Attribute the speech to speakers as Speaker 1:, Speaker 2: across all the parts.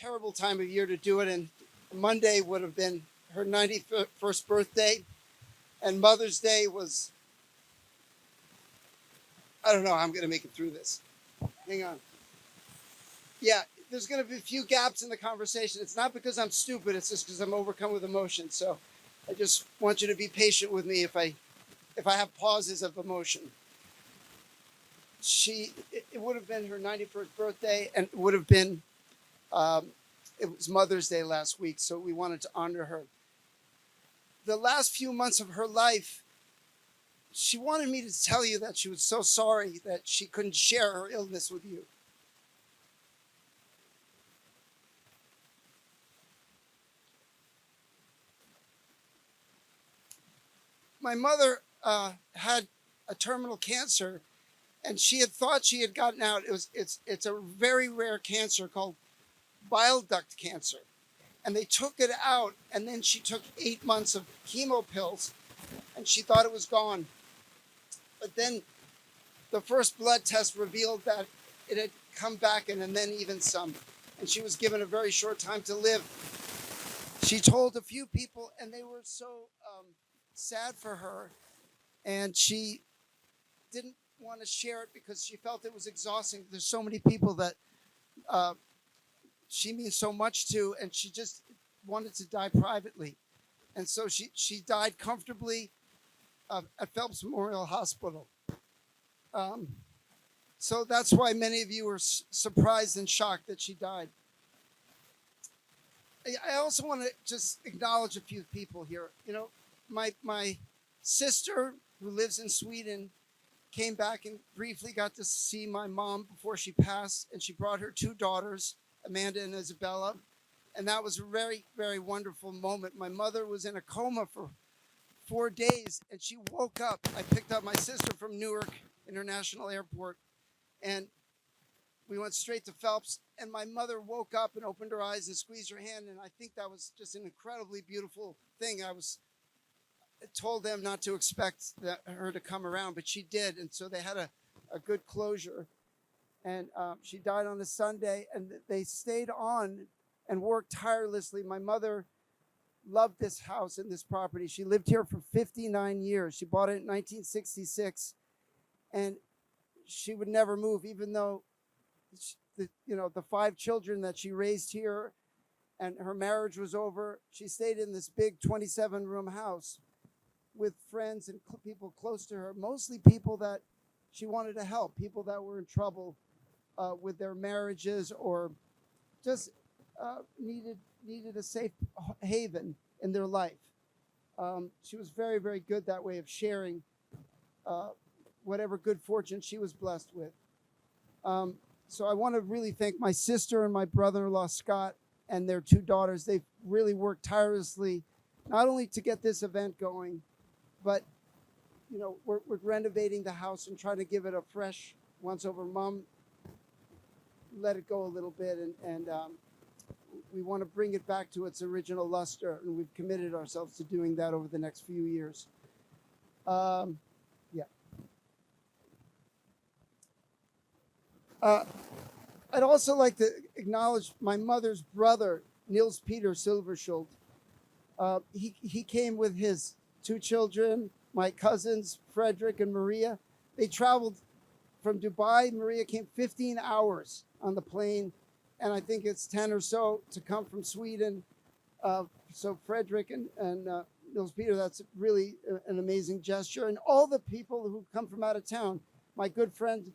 Speaker 1: terrible time of year to do it, and Monday would have been her 91st birthday, and Mother's Day was, I don't know how I'm going to make it through this. Hang on. Yeah, there's going to be a few gaps in the conversation. It's not because I'm stupid, it's just because I'm overcome with emotion. So I just want you to be patient with me if I have pauses of emotion. It would have been her 91st birthday, and it would have been, it was Mother's Day last week, so we wanted to honor her. The last few months of her life, she wanted me to tell you that she was so sorry that she couldn't share her illness with you. My mother had a terminal cancer, and she had thought she had gotten out. It's a very rare cancer called bile duct cancer. And they took it out, and then she took 8 months of chemo pills, and she thought it was gone. But then the first blood test revealed that it had come back, and then even some. And she was given a very short time to live. She told a few people, and they were so sad for her, and she didn't want to share it because she felt it was exhausting. There's so many people that she means so much to, and she just wanted to die privately. And so she died comfortably at Phelps Memorial Hospital. So that's why many of you were surprised and shocked that she died. I also want to just acknowledge a few people here. You know, my sister, who lives in Sweden, came back and briefly got to see my mom before she passed, and she brought her 2 daughters, Amanda and Isabella, and that was a very, very wonderful moment. My mother was in a coma for 4 days, and she woke up. I picked up my sister from Newark International Airport, and we went straight to Phelps, and my mother woke up and opened her eyes and squeezed her hand, and I think that was just an incredibly beautiful thing. I told them not to expect her to come around, but she did, and so they had a good closure. And she died on a Sunday, and they stayed on and worked tirelessly. My mother loved this house and this property. She lived here for 59 years. She bought it in 1966, and she would never move, even though the 5 children that she raised here and her marriage was over. She stayed in this big 27-room house with friends and people close to her, mostly people that she wanted to help, people that were in trouble with their marriages or just needed a safe haven in their life. She was very, very good that way of sharing whatever good fortune she was blessed with. So I want to really thank my sister and my brother-in-law, Scott, and their 2 daughters. They've really worked tirelessly, not only to get this event going, but we're renovating the house and trying to give it a fresh once-over. Mom let it go a little bit, and we want to bring it back to its original luster, and we've committed ourselves to doing that over the next few years. I'd also like to acknowledge my mother's brother, Niels Peter Silverschuld. He came with his 2 children, my cousins, Frederick and Maria. They traveled from Dubai. Maria came 15 hours on the plane, and I think it's 10 or so to come from Sweden. So Frederick and Niels Peter, that's really an amazing gesture. And all the people who come from out of town, my good friend,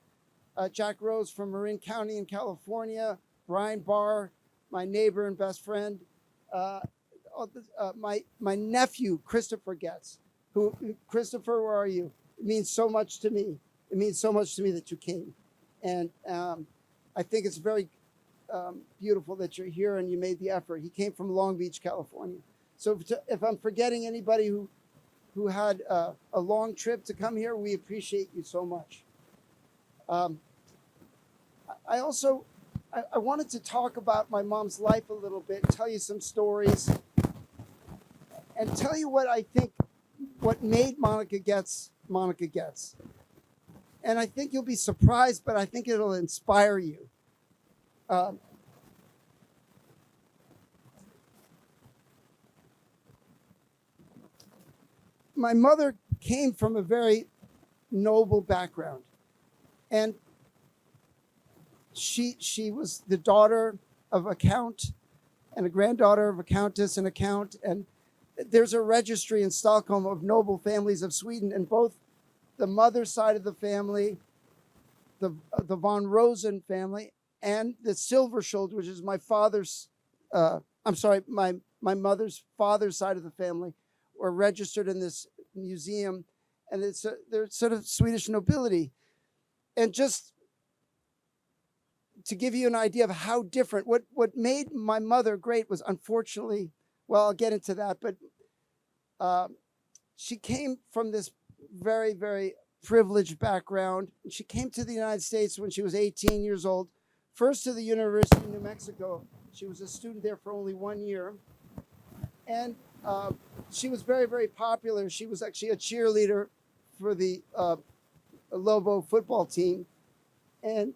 Speaker 1: Jack Rose from Marin County in California, Brian Barr, my neighbor and best friend, my nephew, Christopher Getz, Christopher, where are you? It means so much to me. It means so much to me that you came. And I think it's very beautiful that you're here and you made the effort. He came from Long Beach, California. So if I'm forgetting anybody who had a long trip to come here, we appreciate you so much. I wanted to talk about my mom's life a little bit, tell you some stories, and tell you what made Monica Getz, Monica Getz. And I think you'll be surprised, but I think it'll inspire you. my mother came from a very noble background, and she was the daughter of a count and a granddaughter of a countess and a count. And there's a registry in Stockholm of noble families of Sweden, and both the mother's side of the family, the von Rosen family, and the Silverschild, which is my father's, my mother's father's side of the family, were registered in this museum, and they're sort of Swedish nobility. And just to give you an idea of how different, what made my mother great was, unfortunately, well, I'll get into that, but she came from this very, very privileged background. She came to the United States when she was 18 years old, first to the University of New Mexico. She was a student there for only 1 year. And she was very, very popular. She was actually a cheerleader for the Lobo football team. And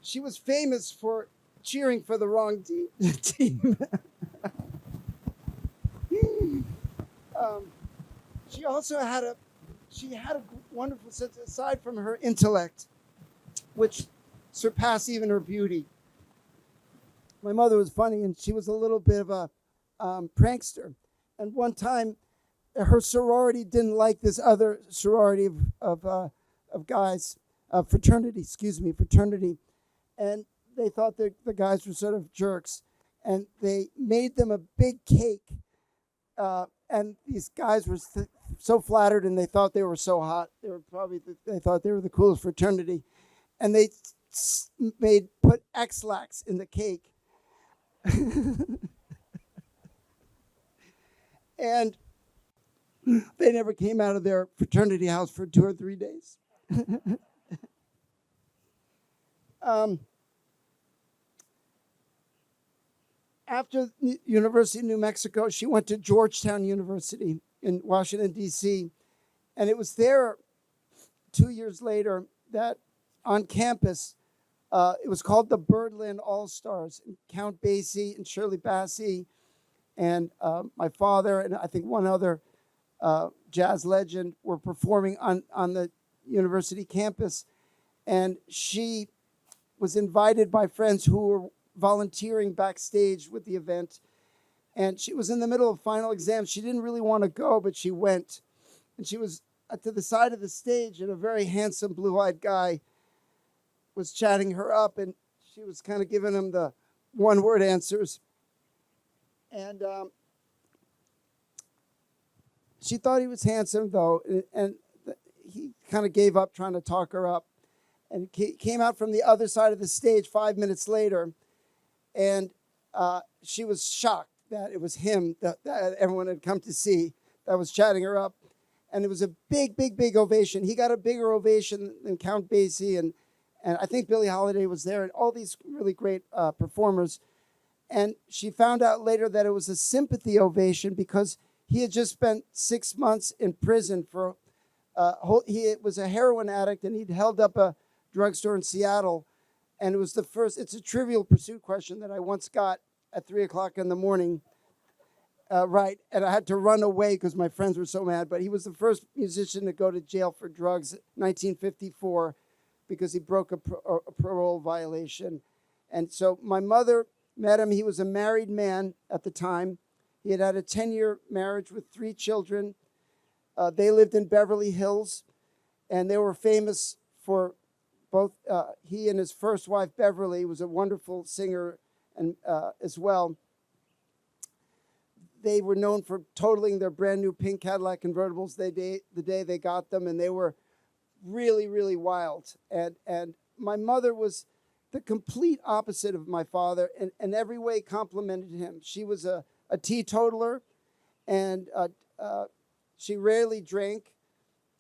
Speaker 1: she was famous for cheering for the wrong team. She also had a wonderful sense, aside from her intellect, which surpassed even her beauty. My mother was funny, and she was a little bit of a prankster. And one time, her sorority didn't like this other sorority of guys, fraternity, and they thought that the guys were sort of jerks, and they made them a big cake, and these guys were so flattered, and they thought they were so hot. They thought they were the coolest fraternity, and they put X-Lax in the cake, and they never came out of their fraternity house for 2 or 3 days. After the University of New Mexico, she went to Georgetown University in Washington, D.C. And it was there 2 years later that on campus, it was called the Birdland All-Stars. And Count Basie and Shirley Bassey and my father and I think one other jazz legend were performing on the university campus. And she was invited by friends who were volunteering backstage with the event. And she was in the middle of final exams. She didn't really want to go, but she went. And she was to the side of the stage, and a very handsome blue-eyed guy was chatting her up, and she was kind of giving him the one-word answers. And she thought he was handsome, though, and he kind of gave up trying to talk her up. And came out from the other side of the stage 5 minutes later, and she was shocked that it was him that everyone had come to see that was chatting her up. And it was a big, big, big ovation. He got a bigger ovation than Count Basie, and I think Billie Holiday was there, and all these really great performers. And she found out later that it was a sympathy ovation because he had just spent 6 months in prison for, he was a heroin addict, and he'd held up a drugstore in Seattle. And it was the first, it's a Trivial Pursuit question that I once got at 3 o'clock in the morning. Right, and I had to run away because my friends were so mad. But he was the first musician to go to jail for drugs in 1954 because he broke a parole violation. And so my mother met him. He was a married man at the time. He had a 10-year marriage with 3 children. They lived in Beverly Hills, and they were famous for both. He and his first wife, Beverly, was a wonderful singer and as well. They were known for totaling their brand new pink Cadillac convertibles the day they got them, and they were really, really wild. And my mother was the complete opposite of my father, and in every way complimented him. She was a teetotaler, and she rarely drank.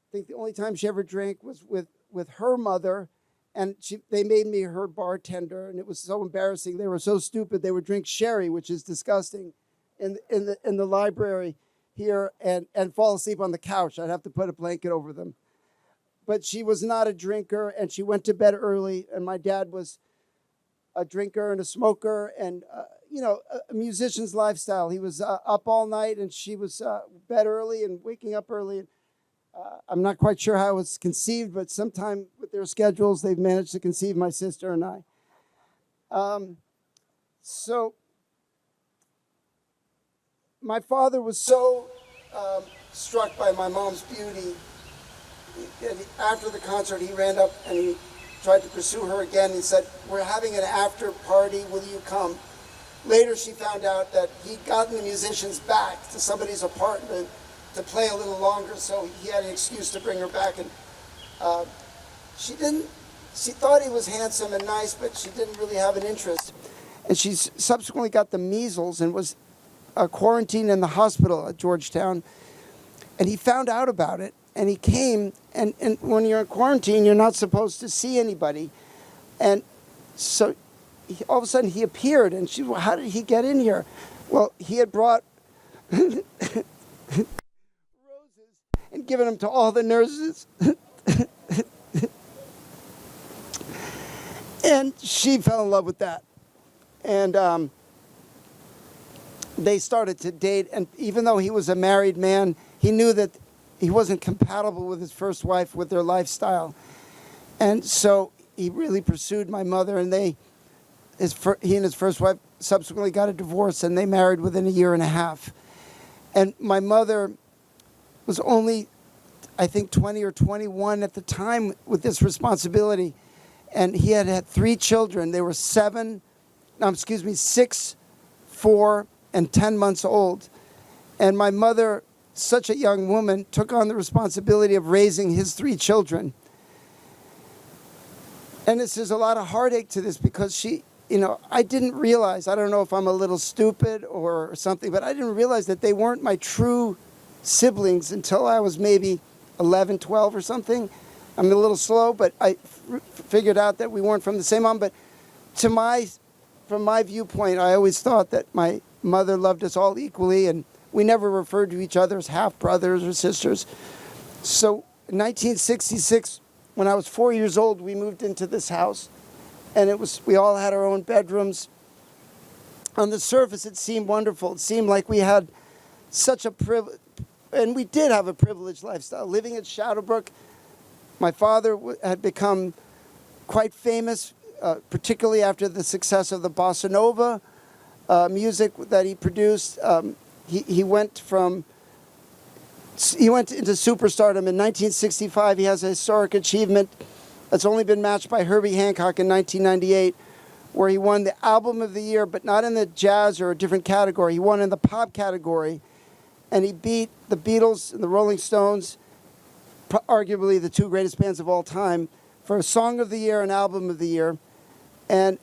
Speaker 1: I think the only time she ever drank was with her mother, and they made me her bartender, and it was so embarrassing. They were so stupid. They would drink sherry, which is disgusting, in the library here, and fall asleep on the couch. I'd have to put a blanket over them. But she was not a drinker, and she went to bed early, and my dad was a drinker and a smoker, and a musician's lifestyle. He was up all night, and she was bed early and waking up early. I'm not quite sure how it was conceived, but sometime with their schedules, they've managed to conceive my sister and I. So my father was so struck by my mom's beauty. After the concert, he ran up and he tried to pursue her again. He said, "We're having an after party, will you come?" Later, she found out that he'd gotten the musicians back to somebody's apartment to play a little longer, so he had an excuse to bring her back. And she thought he was handsome and nice, but she didn't really have an interest. And she subsequently got the measles and was quarantined in the hospital at Georgetown. And he found out about it, and he came, and when you're in quarantine, you're not supposed to see anybody. And so all of a sudden he appeared, and she, well, how did he get in here? Well, he had brought roses and given them to all the nurses. And she fell in love with that. And they started to date, and even though he was a married man, he knew that he wasn't compatible with his first wife, with their lifestyle. And so he really pursued my mother, and he and his first wife subsequently got a divorce, and they married within a year and a half. And my mother was only, I think, 20 or 21 at the time with this responsibility. And he had had 3 children. They were 6, 4, and 10 months old. And my mother, such a young woman, took on the responsibility of raising his 3 children. And there's a lot of heartache to this because she, I didn't realize, I don't know if I'm a little stupid or something, but I didn't realize that they weren't my true siblings until I was maybe 11, 12 or something. I'm a little slow, but I figured out that we weren't from the same mom. But from my viewpoint, I always thought that my mother loved us all equally, and we never referred to each other as half-brothers or sisters. So in 1966, when I was 4 years old, we moved into this house, and we all had our own bedrooms. On the surface, it seemed wonderful. It seemed like we had such a privilege, and we did have a privileged lifestyle. Living at Shadowbrook, my father had become quite famous, particularly after the success of the bossa nova music that he produced. He went into superstardom. In 1965, he has a historic achievement that's only been matched by Herbie Hancock in 1998, where he won the Album of the Year, but not in the jazz or a different category. He won in the pop category, and he beat the Beatles and the Rolling Stones, arguably the 2 greatest bands of all time, for a Song of the Year and Album of the Year. And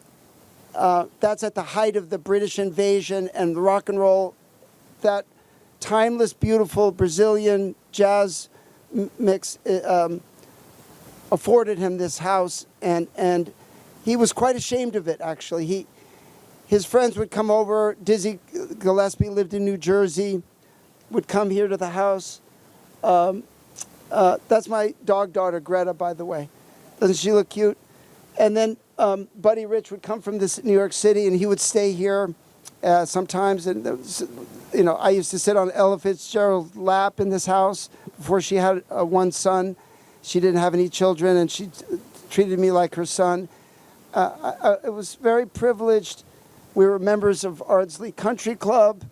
Speaker 1: that's at the height of the British invasion and the rock and roll. That timeless, beautiful Brazilian jazz mix afforded him this house, and he was quite ashamed of it, actually. His friends would come over. Dizzy Gillespie lived in New Jersey, would come here to the house. That's my dog daughter, Greta, by the way. Doesn't she look cute? And then Buddy Rich would come from New York City, and he would stay here sometimes. And I used to sit on Ella Fitzgerald's lap in this house before she had one son. She didn't have any children, and she treated me like her son. I was very privileged. We were members of Ardsley Country Club.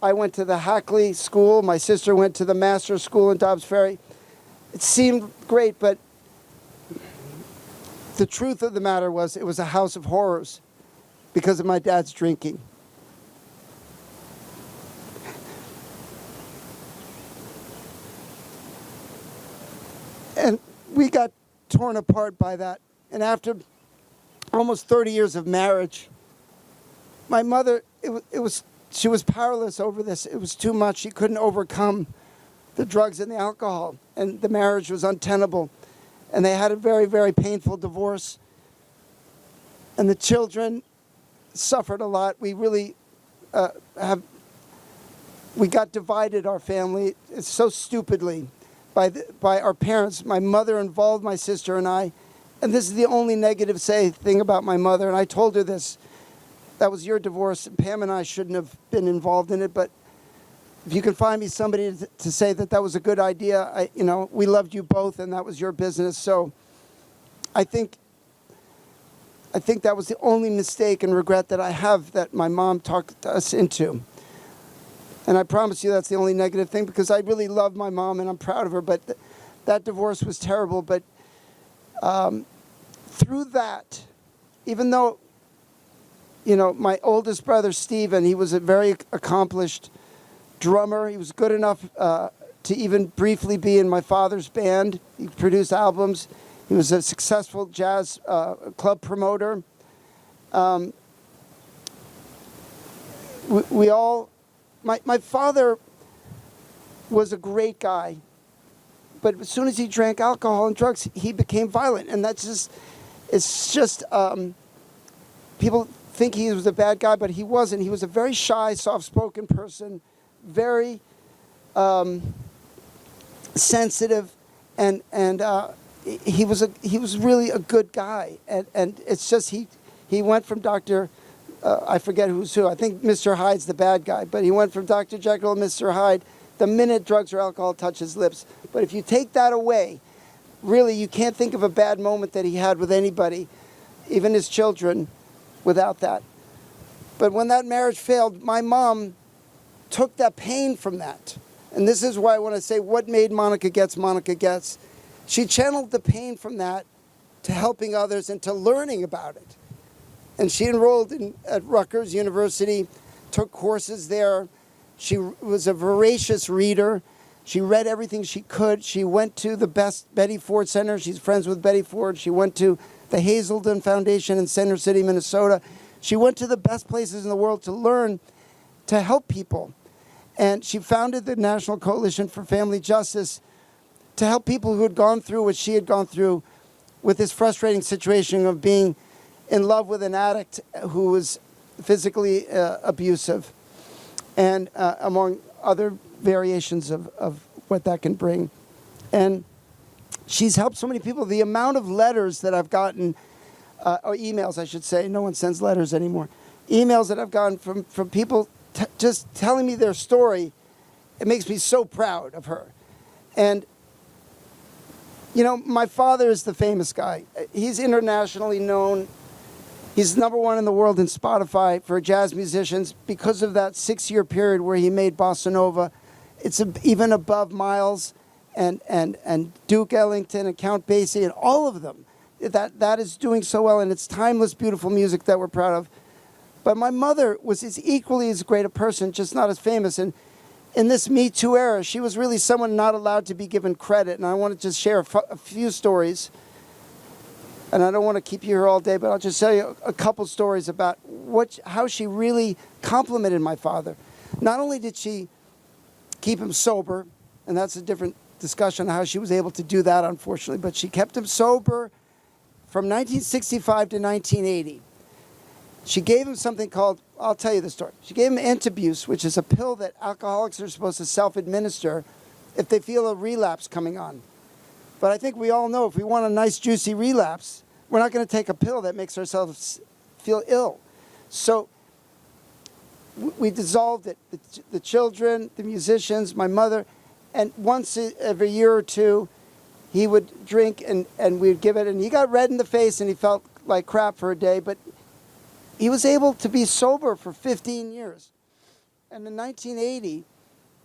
Speaker 1: I went to the Hackley School. My sister went to the Master's School in Dobbs Ferry. It seemed great, but the truth of the matter was it was a house of horrors because of my dad's drinking. And we got torn apart by that. And after almost 30 years of marriage, my mother, she was powerless over this. It was too much. She couldn't overcome the drugs and the alcohol, and the marriage was untenable. And they had a very, very painful divorce. And the children suffered a lot. We really we got divided, our family, so stupidly by our parents. My mother involved my sister and I. And this is the only negative thing about my mother. And I told her this. that was your divorce. Pam and I shouldn't have been involved in it, but if you can find me somebody to say that that was a good idea, we loved you both, and that was your business. So I think that was the only mistake and regret that I have that my mom talked us into. And I promise you that's the only negative thing, because I really love my mom and I'm proud of her, but that divorce was terrible. But through that, even though, my oldest brother, Stephen, he was a very accomplished drummer. He was good enough to even briefly be in my father's band. He produced albums. He was a successful jazz club promoter. My father was a great guy, but as soon as he drank alcohol and drugs, he became violent. And people think he was a bad guy, but he wasn't. He was a very shy, soft-spoken person, very sensitive, and he was really a good guy. And it's just he went from Dr. I forget who's who. I think Mr. Hyde's the bad guy, but he went from Dr. Jekyll to Mr. Hyde the minute drugs or alcohol touch his lips. But if you take that away, really you can't think of a bad moment that he had with anybody, even his children, without that. But when that marriage failed, my mom took that pain from that. And this is why I want to say what made Monica Getz Monica Getz. She channeled the pain from that to helping others and to learning about it. And she enrolled at Rutgers University, took courses there. She was a voracious reader. She read everything she could. She went to the best Betty Ford Center. She's friends with Betty Ford. She went to the Hazelden Foundation in Center City, Minnesota. She went to the best places in the world to learn, to help people. And she founded the National Coalition for Family Justice to help people who had gone through what she had gone through with this frustrating situation of being in love with an addict who was physically abusive, and among other variations of what that can bring. And she's helped so many people. The amount of letters that I've gotten, or emails, I should say, no one sends letters anymore, emails that I've gotten from people just telling me their story, it makes me so proud of her. And my father is the famous guy. He's internationally known. He's #1 in the world in Spotify for jazz musicians because of that 6-year period where he made bossa nova. It's even above Miles and Duke Ellington and Count Basie and all of them. That is doing so well, and it's timeless, beautiful music that we're proud of. But my mother was equally as great a person, just not as famous. And in this Me Too era, she was really someone not allowed to be given credit. And I want to just share a few stories. And I don't want to keep you here all day, but I'll just tell you a couple stories about how she really complimented my father. Not only did she keep him sober, and that's a different discussion on how she was able to do that, unfortunately, but she kept him sober from 1965 to 1980. She gave him something called, I'll tell you the story. She gave him Antabuse, which is a pill that alcoholics are supposed to self-administer if they feel a relapse coming on. But I think we all know if we want a nice, juicy relapse, we're not going to take a pill that makes ourselves feel ill. So we dissolved it. The children, the musicians, my mother, and once every year or two, he would drink and we'd give it. And he got red in the face and he felt like crap for a day, but he was able to be sober for 15 years. And in 1980,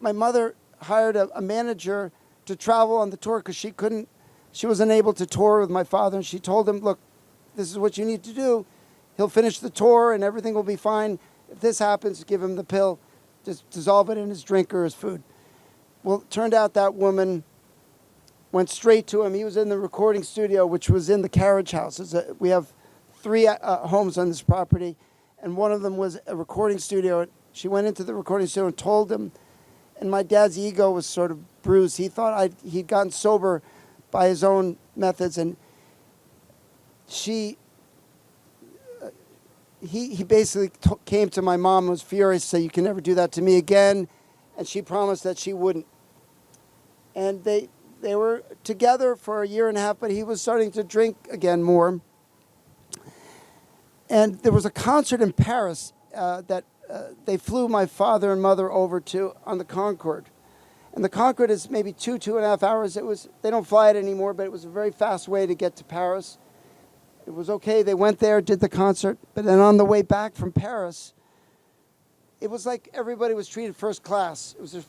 Speaker 1: my mother hired a manager to travel on the tour because she was unable to tour with my father. And she told him, look, this is what you need to do. He'll finish the tour and everything will be fine. If this happens, give him the pill. Just dissolve it in his drink or his food. Well, it turned out that woman went straight to him. He was in the recording studio, which was in the carriage house. We have 3 homes on this property, and one of them was a recording studio. She went into the recording studio and told him, and my dad's ego was sort of bruised. He thought he'd gotten sober by his own methods, and he basically came to my mom and was furious, said, you can never do that to me again, and she promised that she wouldn't. And they were together for a year and a half, but he was starting to drink again more. And there was a concert in Paris that they flew my father and mother over to on the Concorde. And the Concorde is maybe 2.5 hours. They don't fly it anymore, but it was a very fast way to get to Paris. It was okay. They went there, did the concert. But then on the way back from Paris, it was like everybody was treated first class. It was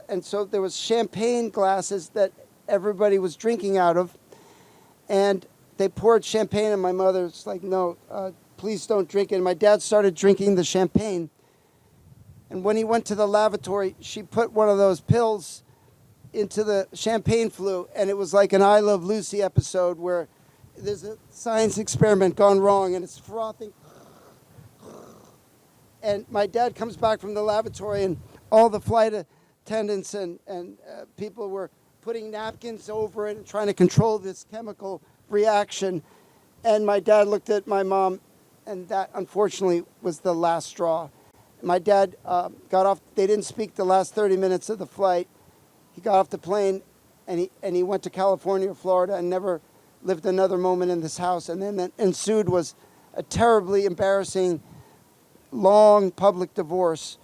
Speaker 1: and so there was champagne glasses that everybody was drinking out of. And they poured champagne, and my mother's like, no, please don't drink it. And my dad started drinking the champagne. And when he went to the lavatory, she put one of those pills into the champagne flue, and it was like an I Love Lucy episode where there's a science experiment gone wrong, and it's frothing. And my dad comes back from the lavatory, and all the flight attendants and people were putting napkins over it and trying to control this chemical reaction. And my dad looked at my mom, and that, unfortunately, was the last straw. My dad got off. They didn't speak the last 30 minutes of the flight. He got off the plane, and he went to California or Florida and never lived another moment in this house. And then that ensued was a terribly embarrassing, long public divorce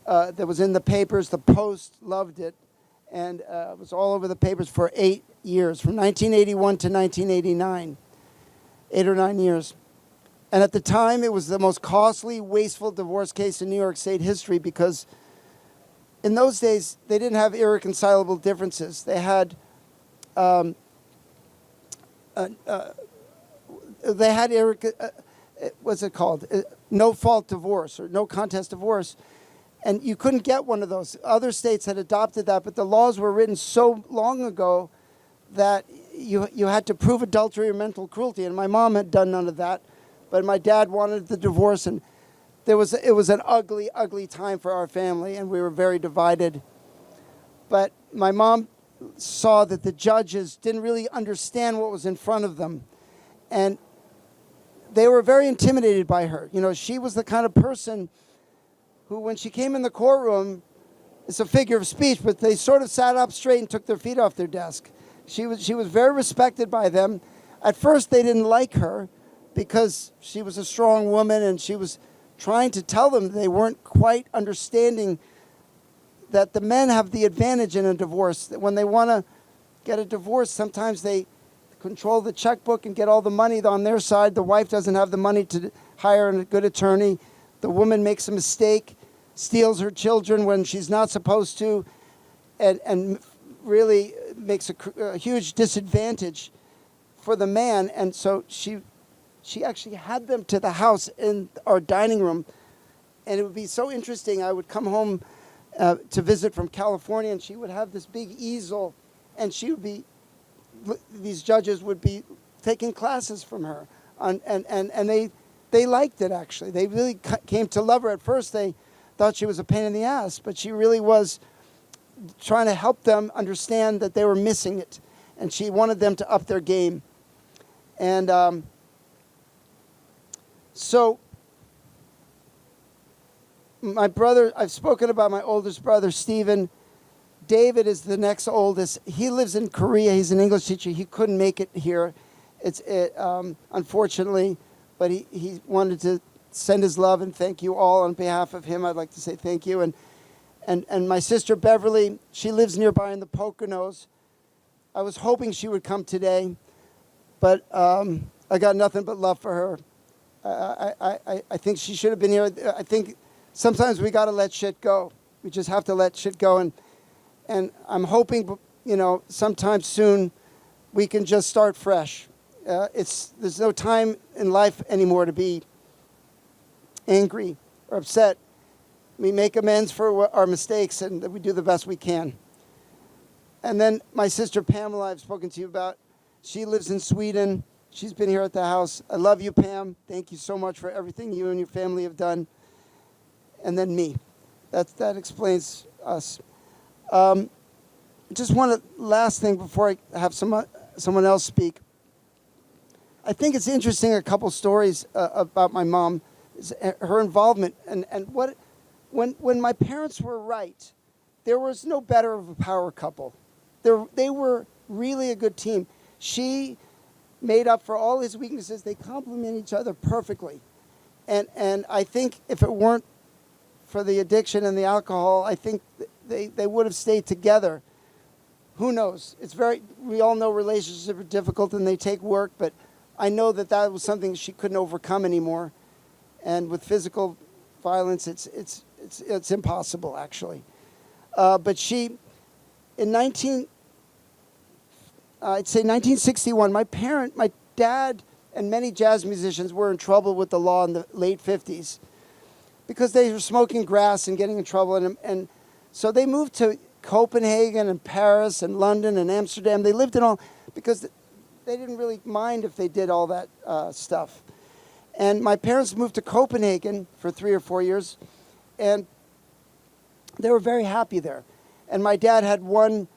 Speaker 1: that was in the papers. The Post loved it, and it was all over the papers for 8 years, from 1981 to 1989, 8 or 9 years. And at the time, it was the most costly, wasteful divorce case in New York State history because in those days, they didn't have irreconcilable differences. They had what's it called? No-fault divorce or no-contest divorce. And you couldn't get one of those. Other states had adopted that, but the laws were written so long ago that you had to prove adultery or mental cruelty. And my mom had done none of that. But my dad wanted the divorce, and it was an ugly, ugly time for our family, and we were very divided. But my mom saw that the judges didn't really understand what was in front of them, and they were very intimidated by her. You know, she was the kind of person who, when she came in the courtroom, it's a figure of speech, but they sort of sat up straight and took their feet off their desk. She was very respected by them. At first, they didn't like her, because she was a strong woman and she was trying to tell them they weren't quite understanding that the men have the advantage in a divorce. That when they want to get a divorce, sometimes they control the checkbook and get all the money on their side. The wife doesn't have the money to hire a good attorney. The woman makes a mistake, steals her children when she's not supposed to, and really makes a huge disadvantage for the man. And so she actually had them to the house in our dining room. And it would be so interesting. I would come home to visit from California, and she would have this big easel, and these judges would be taking classes from her. And they liked it, actually. They really came to love her. At first, they thought she was a pain in the ass, but she really was trying to help them understand that they were missing it. And she wanted them to up their game. And so my brother, I've spoken about my oldest brother, Stephen. David is the next oldest. He lives in Korea. He's an English teacher. He couldn't make it here, unfortunately, but he wanted to send his love and thank you all on behalf of him. I'd like to say thank you. And my sister Beverly, she lives nearby in the Poconos. I was hoping she would come today, but I got nothing but love for her. I think she should have been here. I think sometimes we got to let shit go. We just have to let shit go. And I'm hoping, sometime soon we can just start fresh. There's no time in life anymore to be angry or upset. We make amends for our mistakes, and we do the best we can. And then my sister Pamela, I've spoken to you about. She lives in Sweden. She's been here at the house. I love you, Pam. Thank you so much for everything you and your family have done. And then me. That explains us. Just last thing before I have someone else speak. I think it's interesting, a couple stories about my mom, her involvement. And when my parents were right, there was no better of a power couple. They were really a good team. She made up for all his weaknesses. They complement each other perfectly. And I think if it weren't for the addiction and the alcohol, I think they would have stayed together. Who knows? We all know relationships are difficult and they take work, but I know that was something she couldn't overcome anymore. And with physical violence, it's impossible, actually. But she, in 1961, my dad and many jazz musicians were in trouble with the law in the late 50s because they were smoking grass and getting in trouble. And so they moved to Copenhagen and Paris and London and Amsterdam. They lived in all, because they didn't really mind if they did all that stuff. And my parents moved to Copenhagen for 3 or 4 years, and they were very happy there. And my dad had won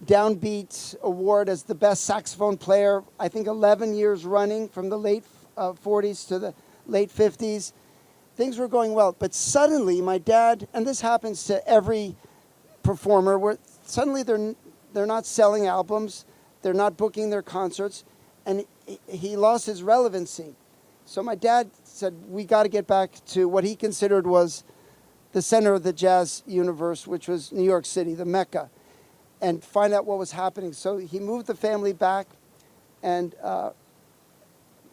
Speaker 1: Downbeat Award as the best saxophone player, I think 11 years running, from the late 40s to the late 50s. Things were going well. But suddenly my dad, and this happens to every performer, where suddenly they're not selling albums, they're not booking their concerts, and he lost his relevancy. So my dad said, we got to get back to what he considered was the center of the jazz universe, which was New York City, the Mecca, and find out what was happening. So he moved the family back, and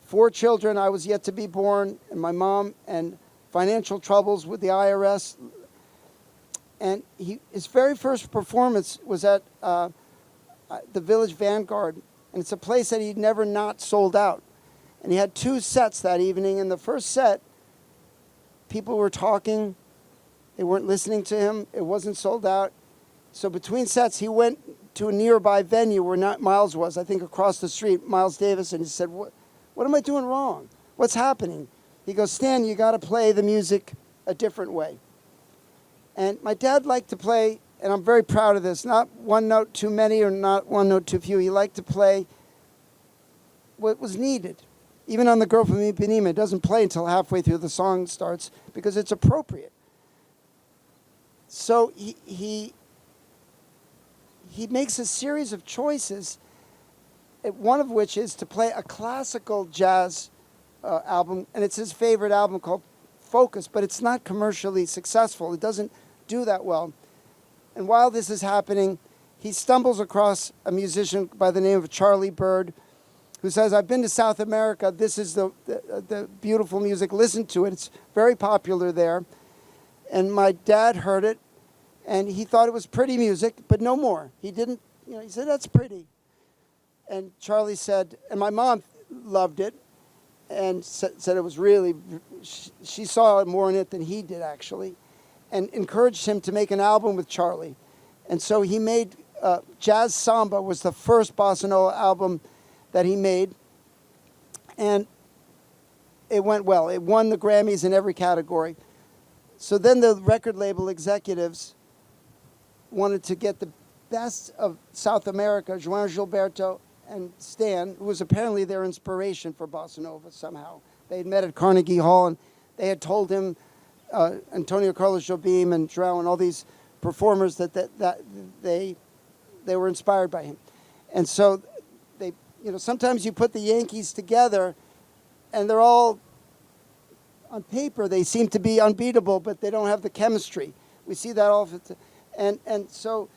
Speaker 1: 4 children, I was yet to be born, and my mom, and financial troubles with the IRS. And his very first performance was at the Village Vanguard, and it's a place that he'd never not sold out. And he had 2 sets that evening. In the first set, people were talking. They weren't listening to him. It wasn't sold out. So between sets, he went to a nearby venue where Miles was, I think across the street, Miles Davis, and he said, what am I doing wrong? What's happening? He goes, Stan, you got to play the music a different way. And my dad liked to play, and I'm very proud of this, not one note too many or not one note too few. He liked to play what was needed. Even on The Girl from Ipanema, it doesn't play until halfway through the song starts because it's appropriate. So he makes a series of choices, one of which is to play a classical jazz album, and it's his favorite album called Focus, but it's not commercially successful. It doesn't do that well. And while this is happening, he stumbles across a musician by the name of Charlie Bird, who says, I've been to South America. This is the beautiful music. Listen to it. It's very popular there. And my dad heard it, and he thought it was pretty music, but no more. He didn't, he said, that's pretty. And Charlie said, and my mom loved it, and said it was really, she saw more in it than he did, actually, and encouraged him to make an album with Charlie. And so he made, Jazz Samba was the first bossa nova album that he made, and it went well. It won the Grammys in every category. So then the record label executives wanted to get the best of South America, João Gilberto and Stan, who was apparently their inspiration for bossa nova somehow. They had met at Carnegie Hall, and they had told him, Antonio Carlos Jobim and João and all these performers, that they were inspired by him. And so sometimes you put the Yankees together, and they're all, on paper, they seem to be unbeatable, but they don't have the chemistry. We see that all. And so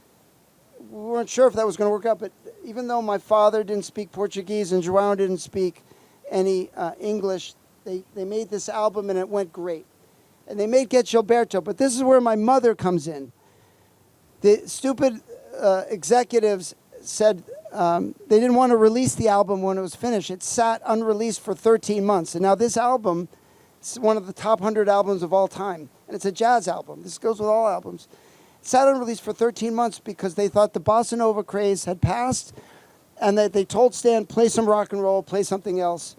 Speaker 1: we weren't sure if that was going to work out, but even though my father didn't speak Portuguese and João didn't speak any English, they made this album, and it went great. And they made Get Gilberto, but this is where my mother comes in. The stupid executives said they didn't want to release the album when it was finished. It sat unreleased for 13 months. And now this album is one of the top 100 albums of all time. And it's a jazz album. This goes with all albums. It sat unreleased for 13 months because they thought the bossa nova craze had passed, and that they told Stan, play some rock and roll, play something else.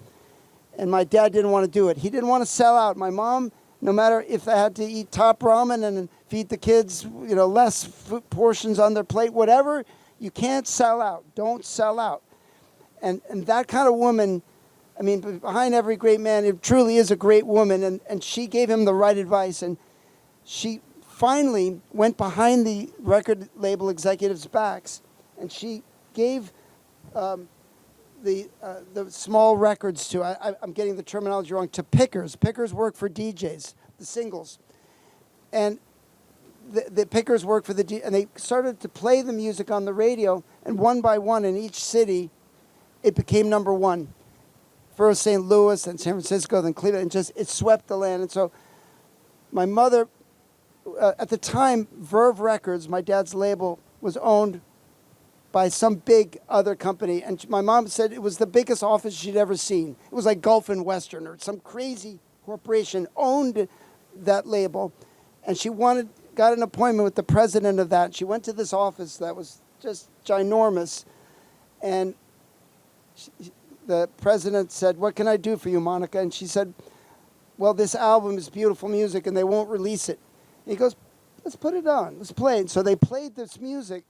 Speaker 1: And my dad didn't want to do it. He didn't want to sell out. My mom, no matter if they had to eat top ramen and feed the kids, less portions on their plate, whatever, you can't sell out. Don't sell out. And that kind of woman, behind every great man, it truly is a great woman. And she gave him the right advice. And she finally went behind the record label executives' backs, and she gave the small records to, I'm getting the terminology wrong, to pickers. Pickers work for DJs, the singles. And the pickers work for and they started to play the music on the radio, and one by one in each city, it became number one. First St. Louis, then San Francisco, then Cleveland, and it swept the land. And so my mother, at the time, Verve Records, my dad's label, was owned by some big other company. And my mom said it was the biggest office she'd ever seen. It was like Gulf and Western, or some crazy corporation owned that label. And she got an appointment with the president of that. She went to this office that was just ginormous. And the president said, "What can I do for you, Monica?" And she said, "Well, this album is beautiful music and they won't release it." And he goes, "Let's put it on. Let's play it." So they played this music.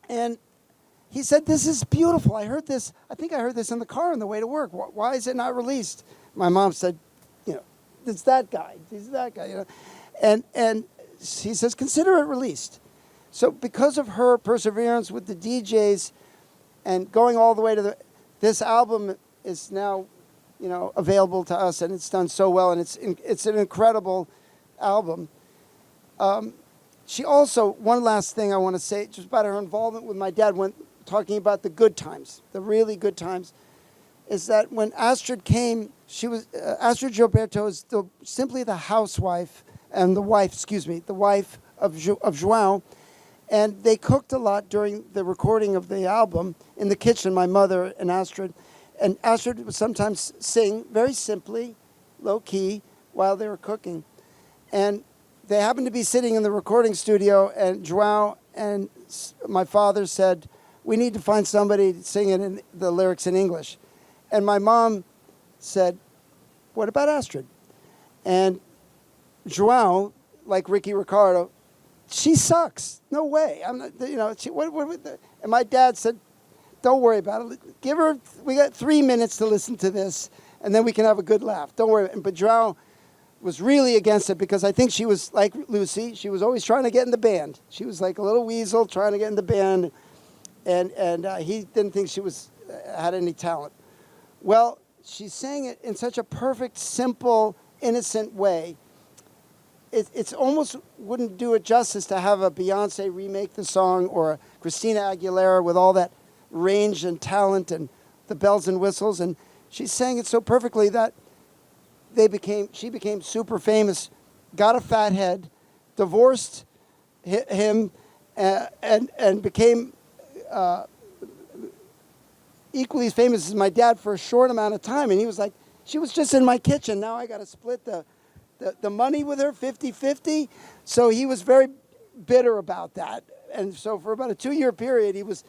Speaker 1: And he said, "This is beautiful. I think I heard this in the car on the way to work. Why is it not released?" My mom said, "It's that guy. He's that guy." And he says, "Consider it released." So because of her perseverance with the DJs and going all the way to this album is now, available to us, and it's done so well, and it's an incredible album. She also, one last thing I want to say, just about her involvement with my dad when talking about the good times, the really good times, is that when Astrid came, Astrid Gilberto is simply the housewife, and the wife of João, and they cooked a lot during the recording of the album in the kitchen, my mother and Astrid. And Astrid would sometimes sing very simply, low-key, while they were cooking. And they happened to be sitting in the recording studio, and João and my father said, "We need to find somebody to sing it in the lyrics in English." And my mom said, "What about Astrid?" And João, like Ricky Ricardo, "She sucks. No way. I'm not, and my dad said, "Don't worry about it. We got 3 minutes to listen to this, and then we can have a good laugh. Don't worry." But João was really against it because I think she was like Lucy. She was always trying to get in the band. She was like a little weasel trying to get in the band, and he didn't think she had any talent. Well, she sang it in such a perfect, simple, innocent way. It's almost wouldn't do it justice to have a Beyonce remake the song or a Christina Aguilera with all that range and talent and the bells and whistles. And she sang it so perfectly that she became super famous, got a fat head, divorced him, and became equally as famous as my dad for a short amount of time. And he was like, "She was just in my kitchen. Now I got to split the money with her 50-50. So he was very bitter about that. And so for about a 2-year period, he was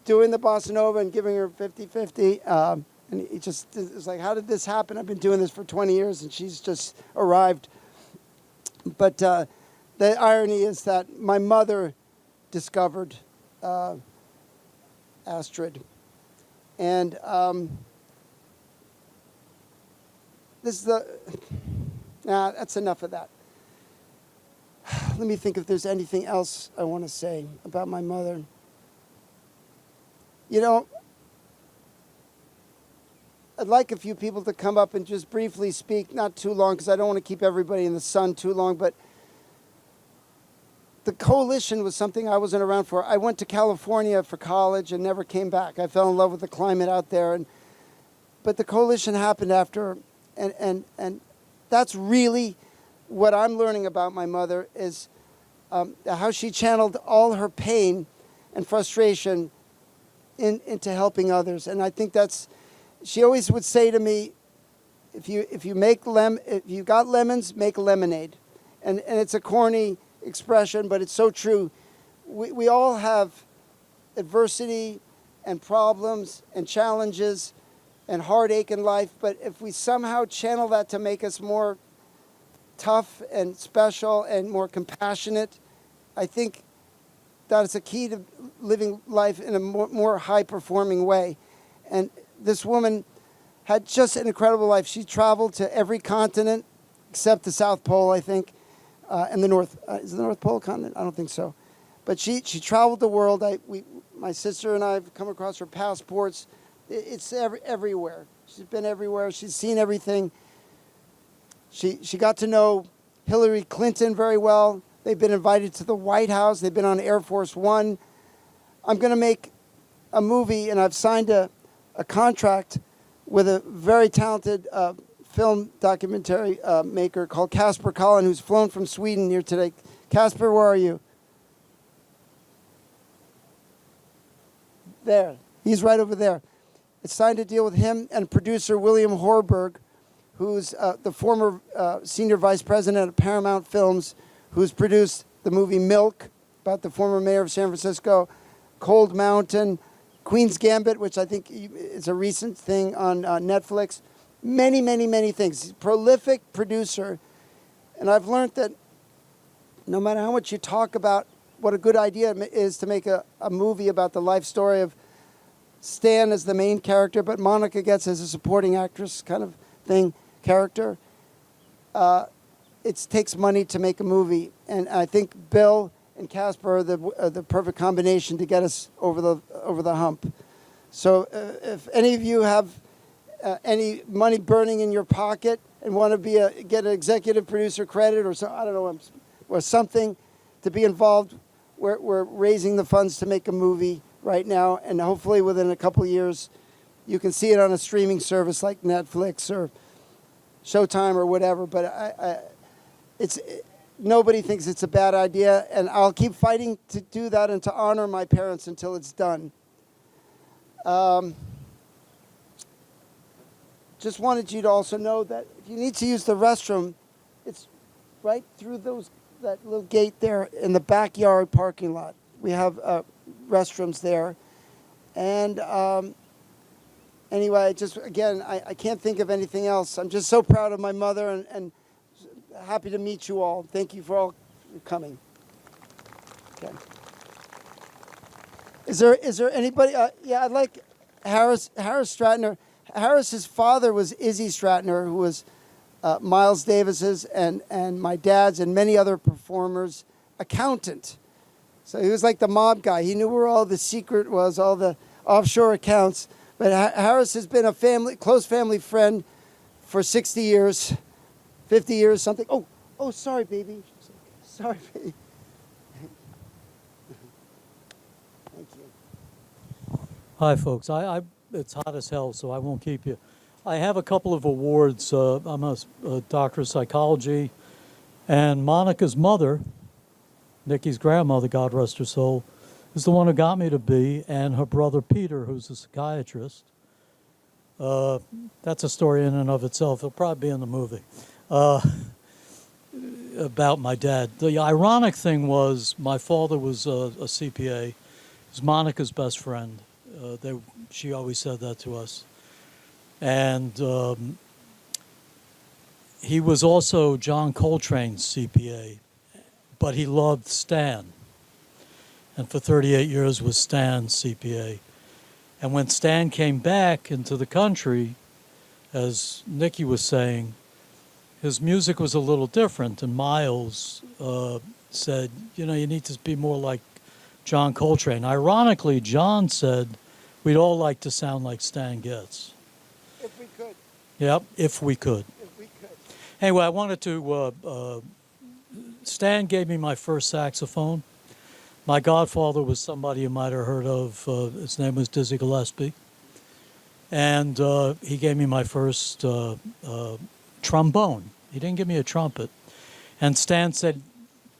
Speaker 1: doing the bossa nova and giving her 50-50. And he just was like, "How did this happen? I've been doing this for 20 years and she's just arrived." But the irony is that my mother discovered Astrid. And that's enough of that. Let me think if there's anything else I want to say about my mother. I'd like a few people to come up and just briefly speak, not too long, because I don't want to keep everybody in the sun too long, but the coalition was something I wasn't around for. I went to California for college and never came back. I fell in love with the climate out there. But the coalition happened after, and that's really what I'm learning about my mother is how she channeled all her pain and frustration into helping others. And I think she always would say to me, if you got lemons, make lemonade. And it's a corny expression, but it's so true. We all have adversity and problems and challenges and heartache in life, but if we somehow channel that to make us more tough and special and more compassionate, I think that is a key to living life in a more high-performing way. And this woman had just an incredible life. She traveled to every continent except the South Pole, I think, and the North. Is the North Pole a continent? I don't think so. But she traveled the world. My sister and I have come across her passports. It's everywhere. She's been everywhere. She's seen everything. She got to know Hillary Clinton very well. They've been invited to the White House. They've been on Air Force One. I'm going to make a movie, and I've signed a contract with a very talented film documentary maker called Casper Collin, who's flown from Sweden here today. Casper, where are you? There. He's right over there. I signed a deal with him and producer William Horberg, who's the former senior vice president of Paramount Films, who's produced the movie Milk, about the former mayor of San Francisco, Cold Mountain, Queen's Gambit, which I think is a recent thing on Netflix. Many, many, many things. He's a prolific producer. And I've learned that no matter how much you talk about what a good idea it is to make a movie about the life story of Stan as the main character, but Monica Getz as a supporting actress kind of thing, character, it takes money to make a movie. And I think Bill and Casper are the perfect combination to get us over the hump. So if any of you have any money burning in your pocket and want to get an executive producer credit or I don't know, or something to be involved, we're raising the funds to make a movie right now, and hopefully within a couple of years you can see it on a streaming service like Netflix or Showtime or whatever. But nobody thinks it's a bad idea, and I'll keep fighting to do that and to honor my parents until it's done. Just wanted you to also know that if you need to use the restroom, it's right through that little gate there in the backyard parking lot. We have restrooms there. And anyway, I can't think of anything else. I'm just so proud of my mother and happy to meet you all. Thank you for all coming. Okay. Is there anybody? Yeah, I'd like Harris Stratner. Harris's father was Izzy Stratner, who was Miles Davis's and my dad's and many other performers' accountant. So he was like the mob guy. He knew where all the secret was, all the offshore accounts. But Harris has been a close family friend for 60 years, 50 years, something. Oh, sorry, baby. Sorry, baby. Thank you.
Speaker 2: Hi, folks. It's hot as hell, so I won't keep you. I have a couple of awards. I'm a doctor of psychology, and Monica's mother, Nikki's grandmother, God rest her soul, is the one who got me to be, and her brother Peter, who's a psychiatrist. That's a story in and of itself. It'll probably be in the movie about my dad. The ironic thing was my father was a CPA. He was Monica's best friend. She always said that to us. And he was also John Coltrane's CPA, but he loved Stan. And for 38 years was Stan's CPA. And when Stan came back into the country, as Nikki was saying, his music was a little different. And Miles said, you need to be more like John Coltrane. Ironically, John said, we'd all like to sound like Stan Getz.
Speaker 1: If we could.
Speaker 2: Yep, if we could.
Speaker 1: If we could.
Speaker 2: Anyway, I wanted to, Stan gave me my first saxophone. My godfather was somebody you might have heard of. His name was Dizzy Gillespie. And he gave me my first trombone. He didn't give me a trumpet. And Stan said,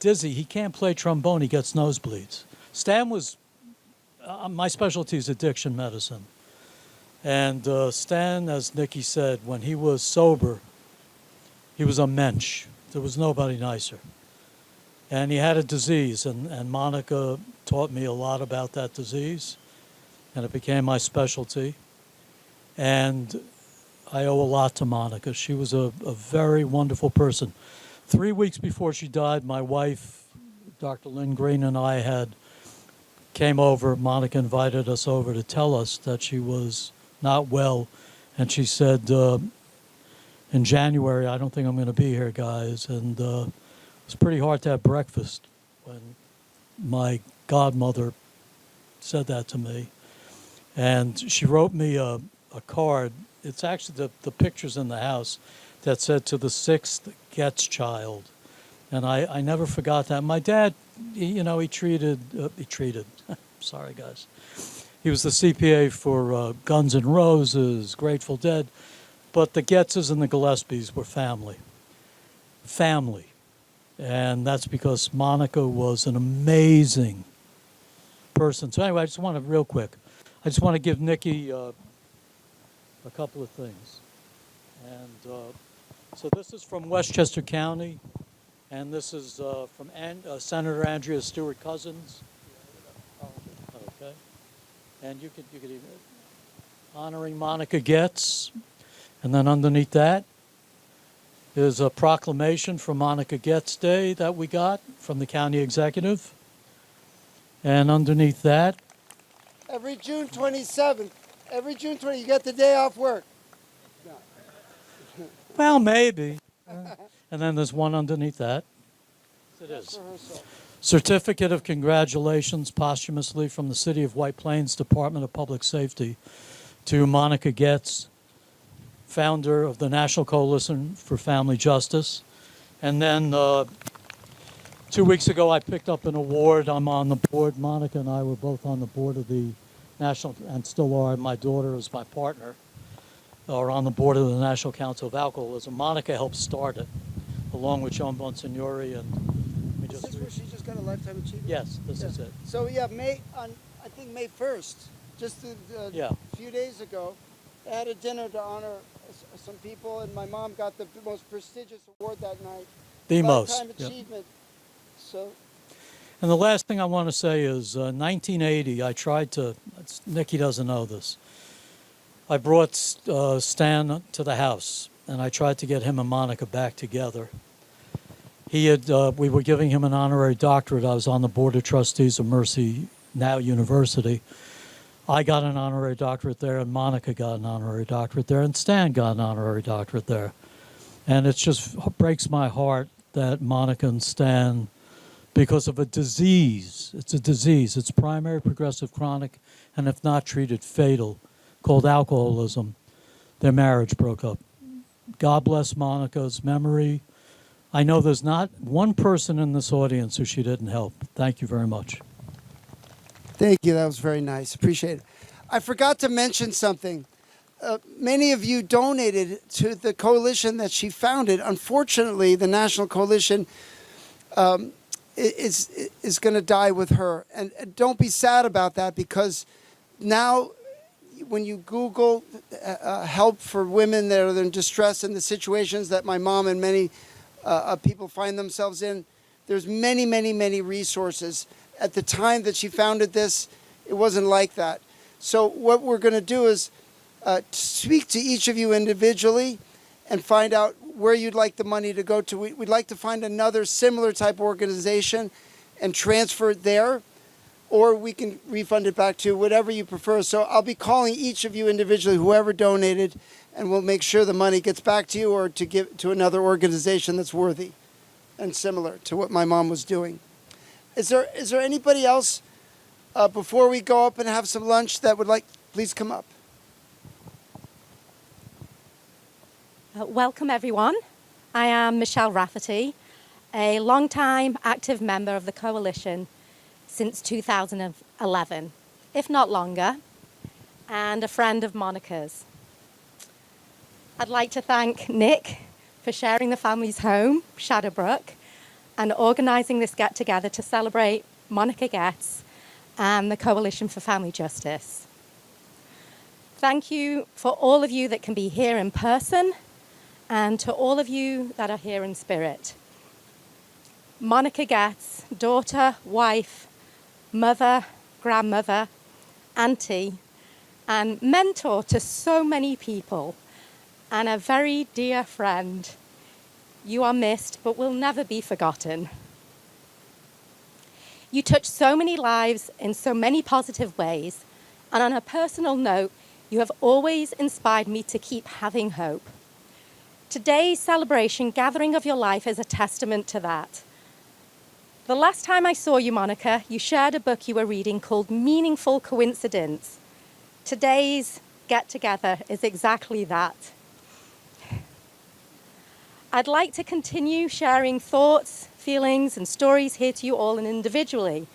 Speaker 2: Dizzy, he can't play trombone, he gets nosebleeds. Stan was, my specialty is addiction medicine. And Stan, as Nikki said, when he was sober, he was a mensch. There was nobody nicer. And he had a disease, and Monica taught me a lot about that disease, and it became my specialty. And I owe a lot to Monica. She was a very wonderful person. 3 weeks before she died, my wife, Dr. Lynn Green, and I came over. Monica invited us over to tell us that she was not well. And she said, in January, I don't think I'm going to be here, guys. And it was pretty hard to have breakfast when my godmother said that to me. And she wrote me a card. It's actually the pictures in the house that said, "To the sixth Getz child." And I never forgot that. My dad, he treated, sorry guys. He was the CPA for Guns N' Roses, Grateful Dead. But the Getzes and the Gillespies were family. Family. And that's because Monica was an amazing person. So anyway, I just want to give Nikki a couple of things. And so this is from Westchester County, and this is from Senator Andrea Stewart Cousins. Okay. And you could even honoring Monica Getz. And then underneath that is a proclamation for Monica Getz Day that we got from the county executive. And underneath that,
Speaker 1: Every June 27th, you get the day off work.
Speaker 2: well, maybe. And then there's one underneath that. It is.
Speaker 1: For herself.
Speaker 2: Certificate of Congratulations posthumously from the City of White Plains Department of Public Safety to Monica Getz, founder of the National Coalition for Family Justice. And then 2 weeks ago, I picked up an award. I'm on the board. Monica and I were both on the board of the National, and still are. My daughter is my partner, are on the board of the National Council of Alcoholism. Monica helped start it, along with Joan Bonsignori. And we
Speaker 1: Is
Speaker 2: just
Speaker 1: this where she just got a Lifetime Achievement?
Speaker 2: yes, this is it.
Speaker 1: So yeah, I think May 1st, just a few days ago, they had a dinner to honor some people, and my mom got the most prestigious award that night.
Speaker 2: The most.
Speaker 1: Lifetime
Speaker 2: Yep.
Speaker 1: Achievement. So
Speaker 2: And the last thing I want to say is 1980, I tried to, Nikki doesn't know this, I brought Stan to the house, and I tried to get him and Monica back together. We were giving him an honorary doctorate. I was on the board of trustees of Mercy Now University. I got an honorary doctorate there, and Monica got an honorary doctorate there, and Stan got an honorary doctorate there. And it just breaks my heart that Monica and Stan, because of a disease, it's primary, progressive, chronic, and if not treated, fatal, called alcoholism, their marriage broke up. God bless Monica's memory. I know there's not one person in this audience who she didn't help. Thank you very much.
Speaker 1: thank you. That was very nice. Appreciate it. I forgot to mention something. Many of you donated to the coalition that she founded. Unfortunately, the National Coalition is going to die with her. And don't be sad about that, because now when you Google help for women that are in distress in the situations that my mom and many people find themselves in, there's many, many, many resources. At the time that she founded this, it wasn't like that. So what we're going to do is speak to each of you individually and find out where you'd like the money to go to. We'd like to find another similar type organization and transfer it there, or we can refund it back to you, whatever you prefer. So I'll be calling each of you individually, whoever donated, and we'll make sure the money gets back to you or to give to another organization that's worthy and similar to what my mom was doing. Is there anybody else before we go up and have some lunch that would like, please come up.
Speaker 3: Welcome, everyone. I am Michelle Rafferty, a long-time active member of the Coalition since 2011, if not longer, and a friend of Monica's. I'd like to thank Nick for sharing the family's home, Shadowbrook, and organising this get-together to celebrate Monica Getz and the Coalition for Family Justice. Thank you for all of you that can be here in person, and to all of you that are here in spirit. Monica Getz, daughter, wife, mother, grandmother, auntie, and mentor to so many people, and a very dear friend. You are missed, but will never be forgotten. You touch so many lives in so many positive ways, and on a personal note, you have always inspired me to keep having hope. Today's celebration, gathering of your life, is a testament to that. The last time I saw you, Monica, you shared a book you were reading called Meaningful Coincidence. Today's get-together is exactly that. I'd like to continue sharing thoughts, feelings, and stories here to you all and individually.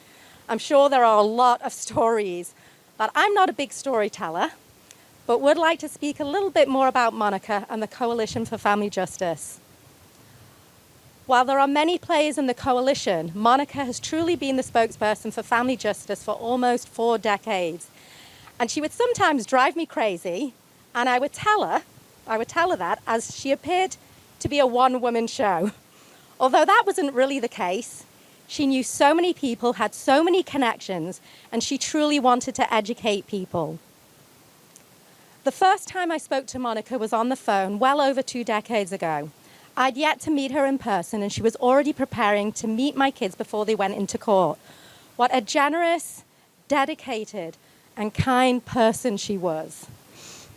Speaker 3: I'm sure there are a lot of stories, but I'm not a big storyteller, but would like to speak a little bit more about Monica and the Coalition for Family Justice. While there are many players in the coalition, Monica has truly been the spokesperson for family justice for almost 4 decades. And she would sometimes drive me crazy, and I would tell her that as she appeared to be a one-woman show. Although that wasn't really the case, she knew so many people, had so many connections, and she truly wanted to educate people. The first time I spoke to Monica was on the phone well over 2 decades ago. I'd yet to meet her in person, and she was already preparing to meet my kids before they went into court. What a generous, dedicated, and kind person she was.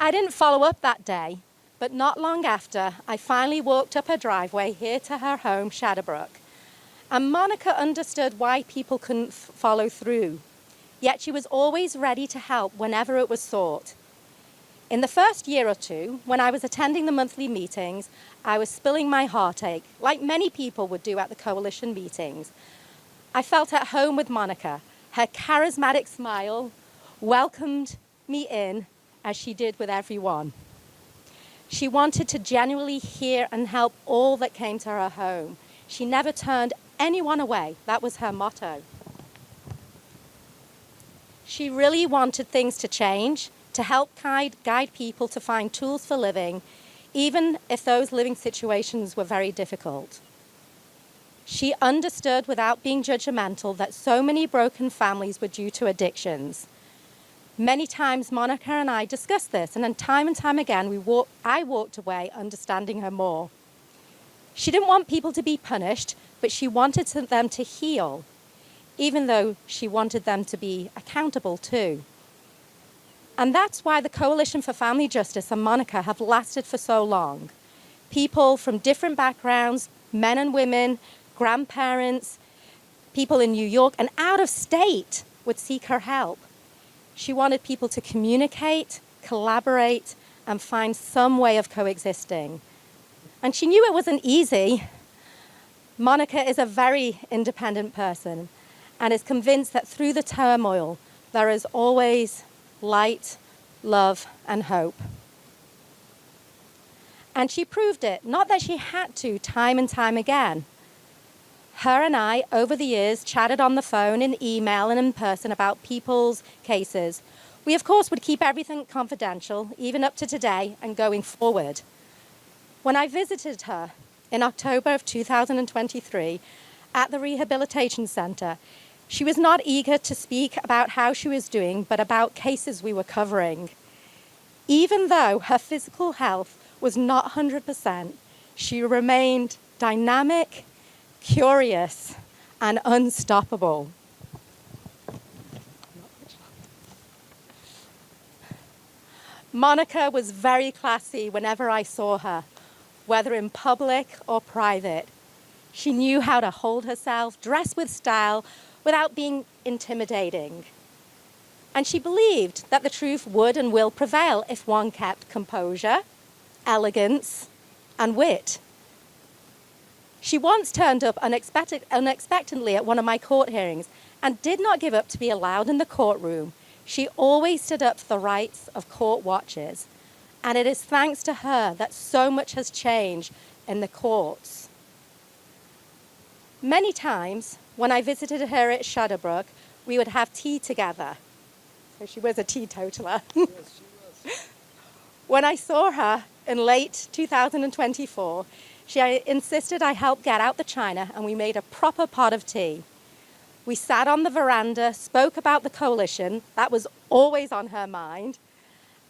Speaker 3: I didn't follow up that day, but not long after, I finally walked up her driveway here to her home, Shadowbrook. And Monica understood why people couldn't follow through, yet she was always ready to help whenever it was sought. In the first year or two, when I was attending the monthly meetings, I was spilling my heartache, like many people would do at the coalition meetings. I felt at home with Monica. Her charismatic smile welcomed me in, as she did with everyone. She wanted to genuinely hear and help all that came to her home. She never turned anyone away. That was her motto. She really wanted things to change, to help guide people to find tools for living, even if those living situations were very difficult. She understood without being judgmental that so many broken families were due to addictions. Many times Monica and I discussed this, and then time again I walked away understanding her more. She didn't want people to be punished, but she wanted them to heal, even though she wanted them to be accountable too. And that's why the Coalition for Family Justice and Monica have lasted for so long. People from different backgrounds, men and women, grandparents, people in New York and out of state would seek her help. She wanted people to communicate, collaborate, and find some way of coexisting. And she knew it wasn't easy. Monica is a very independent person and is convinced that through the turmoil, there is always light, love, and hope. And she proved it, not that she had to, time and time again. Her and I, over the years, chatted on the phone, in email, and in person about people's cases. We, of course, would keep everything confidential, even up to today and going forward. When I visited her in October of 2023 at the Rehabilitation Center, she was not eager to speak about how she was doing, but about cases we were covering. Even though her physical health was not 100%, she remained dynamic, curious, and unstoppable. Monica was very classy whenever I saw her, whether in public or private. She knew how to hold herself, dress with style, without being intimidating. And she believed that the truth would and will prevail if one kept composure, elegance, and wit. She once turned up unexpectedly at one of my court hearings and did not give up to be allowed in the courtroom. She always stood up for the rights of court watchers. And it is thanks to her that so much has changed in the courts. Many times, when I visited her at Shadowbrook, we would have tea together. So she was a teetotaler.
Speaker 1: Yes, she was.
Speaker 3: When I saw her in late 2024, she insisted I help get out the china, and we made a proper pot of tea. We sat on the veranda, spoke about the coalition, that was always on her mind,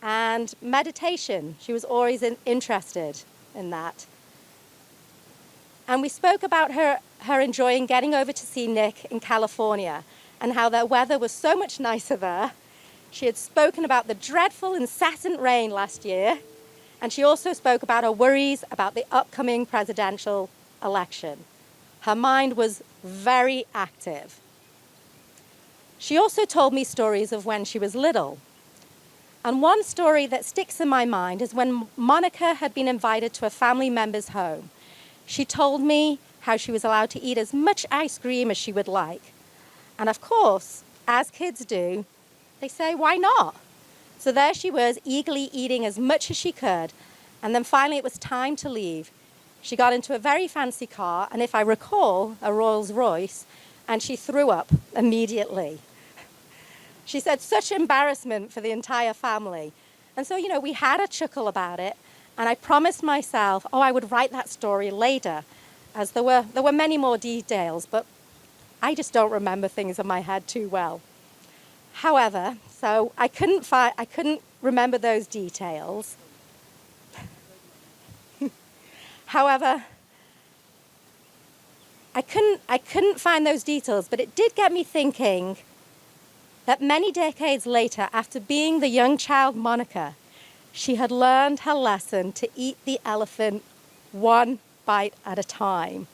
Speaker 3: and meditation, she was always interested in that. And we spoke about her enjoying getting over to see Nick in California and how the weather was so much nicer there. She had spoken about the dreadful incessant rain last year, and she also spoke about her worries about the upcoming presidential election. Her mind was very active. She also told me stories of when she was little. And one story that sticks in my mind is when Monica had been invited to a family member's home. She told me how she was allowed to eat as much ice cream as she would like. And of course, as kids do, they say, why not? So there she was, eagerly eating as much as she could. And then finally it was time to leave. She got into a very fancy car, and if I recall, a Rolls Royce, and she threw up immediately. She said such embarrassment for the entire family. And so, we had a chuckle about it, and I promised myself, I would write that story later, as there were many more details, but I just don't remember things in my head too well. However, so I couldn't remember those details. However, I couldn't find those details, but it did get me thinking that many decades later, after being the young child Monica, she had learned her lesson to eat the elephant one bite at a time.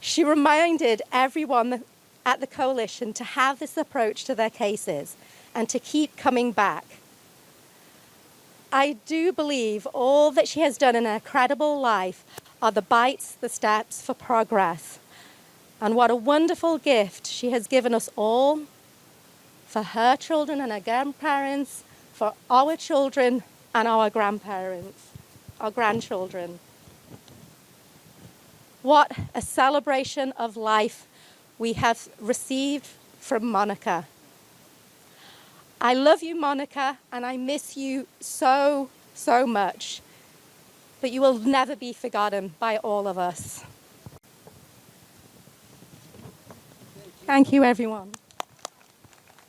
Speaker 3: She reminded everyone at the coalition to have this approach to their cases and to keep coming back. I do believe all that she has done in her credible life are the bites, the steps for progress. And what a wonderful gift she has given us all, for her children and her grandparents, for our children and our grandparents, our grandchildren. What a celebration of life we have received from Monica. I love you, Monica, and I miss you so, so much. But you will never be forgotten by all of us. Thank you, everyone.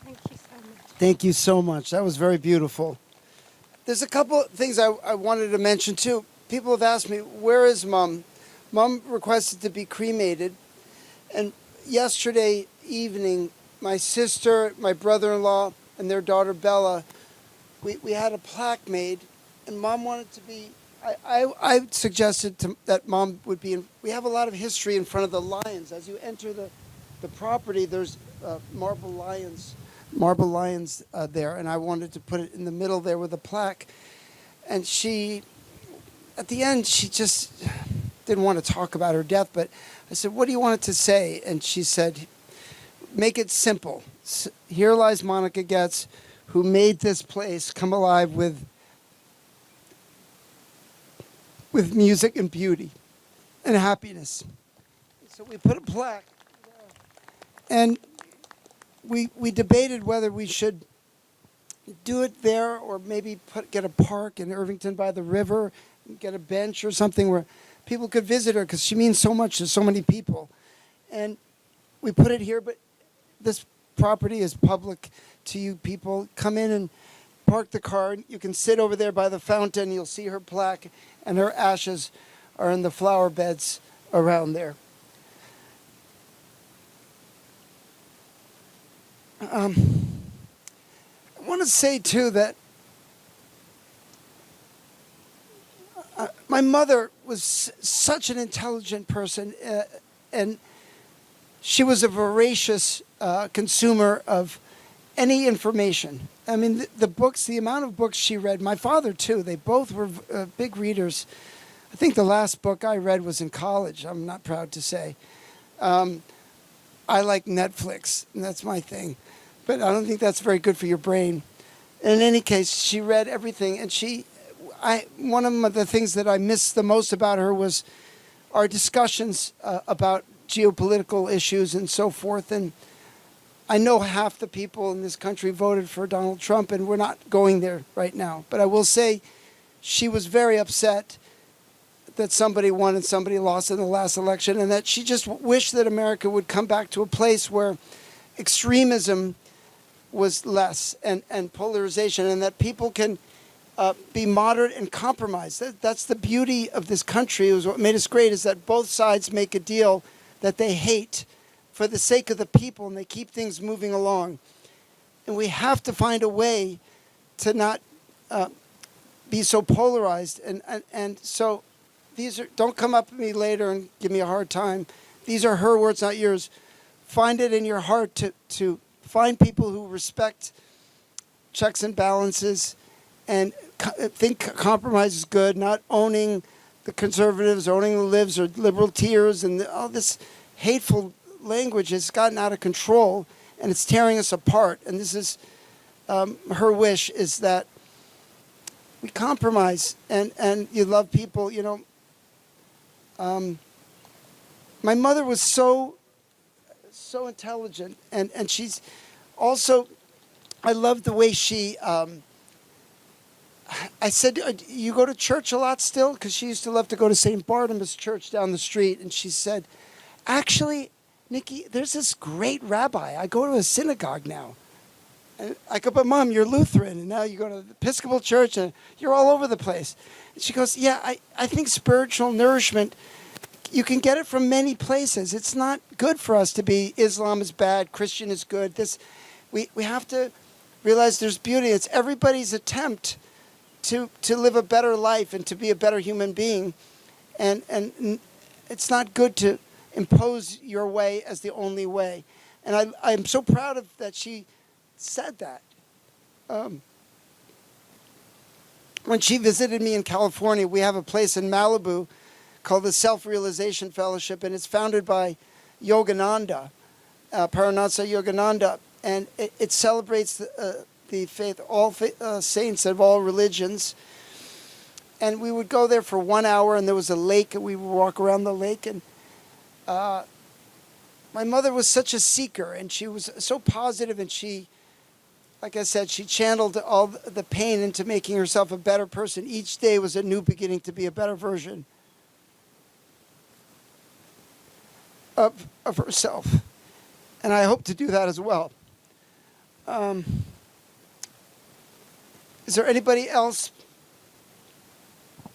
Speaker 3: Thank you so much.
Speaker 1: Thank you so much. That was very beautiful. There's a couple of things I wanted to mention too. People have asked me, where is Mom? Mom requested to be cremated. And yesterday evening, my sister, my brother-in-law, and their daughter Bella, we had a plaque made, and Mom wanted to be, I suggested that Mom would be in, we have a lot of history in front of the lions. As you enter the property, there's marble lions there, and I wanted to put it in the middle there with a plaque. And she, at the end, she just didn't want to talk about her death, but I said, what do you want it to say? And she said, make it simple. Here lies Monica Getz, who made this place come alive with music and beauty and happiness. So we put a plaque there. And we debated whether we should do it there or maybe get a park in Irvington by the river, and get a bench or something where people could visit her, because she means so much to so many people. And we put it here, but this property is public to you people. Come in and park the car. You can sit over there by the fountain. You'll see her plaque, and her ashes are in the flower beds around there. I want to say, too, that my mother was such an intelligent person, and she was a voracious consumer of any information. I mean, the books, the amount of books she read, my father too, they both were big readers. I think the last book I read was in college, I'm not proud to say. I like Netflix, and that's my thing. But I don't think that's very good for your brain. In any case, she read everything, and one of the things that I missed the most about her was our discussions about geopolitical issues and so forth. And I know half the people in this country voted for Donald Trump, and we're not going there right now. But I will say she was very upset that somebody won and somebody lost in the last election, and that she just wished that America would come back to a place where extremism was less and polarization, and that people can be moderate and compromise. That's the beauty of this country. It was what made us great, is that both sides make a deal that they hate for the sake of the people, and they keep things moving along. And we have to find a way to not be so polarized. And so these are, don't come up to me later and give me a hard time. These are her words, not yours. Find it in your heart to find people who respect checks and balances and think compromise is good, not owning the conservatives, owning the libs or liberal tears, and all this hateful language has gotten out of control and it's tearing us apart. And this is her wish, is that we compromise and you love people. You know, my mother was so intelligent, and she's also, I love the way she, I said, you go to church a lot still? Because she used to love to go to St. Barnabas Church down the street. And she said, actually, Nikki, there's this great rabbi. I go to a synagogue now. And I go, but Mom, you're Lutheran, and now you go to the Episcopal Church, and you're all over the place. And she goes, yeah, I think spiritual nourishment, you can get it from many places. It's not good for us to be Islam is bad, Christian is good. We have to realize there's beauty. It's everybody's attempt to live a better life and to be a better human being. And it's not good to impose your way as the only way. And I'm so proud of that she said that. When she visited me in California, we have a place in Malibu called the Self-Realization Fellowship, and it's founded by Yogananda, Paranasa Yogananda, and it celebrates the faith, all saints of all religions. And we would go there for 1 hour, and there was a lake, and we would walk around the lake. And my mother was such a seeker, and she was so positive, and she, like I said, she channeled all the pain into making herself a better person. Each day was a new beginning to be a better version of herself. And I hope to do that as well. Is there anybody else?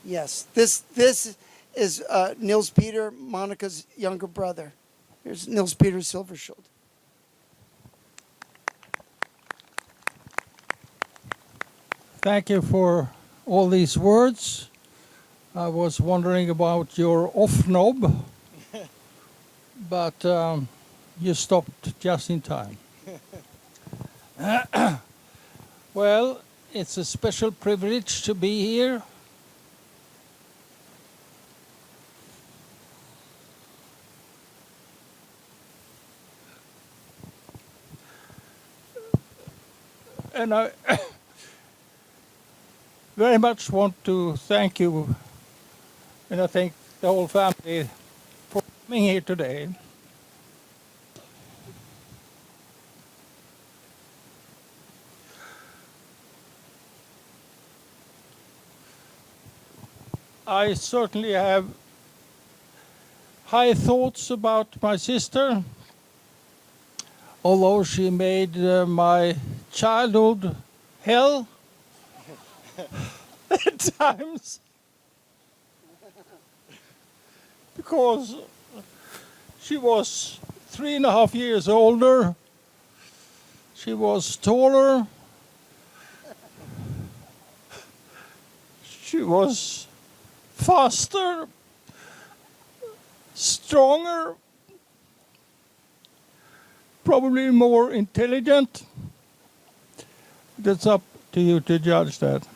Speaker 1: Yes, this is Nils Peter, Monica's younger brother. Here's Nils Peter Silverschild.
Speaker 4: Thank you for all these words. I was wondering about your off knob, but you stopped just in time. Well, it's a special privilege to be here. And I very much want to thank you, and I thank the whole family for coming here today. I certainly have high thoughts about my sister, although she made my childhood hell at times, because she was 3.5 years older, she was taller, she was faster, stronger, probably more intelligent. That's up to you to judge that.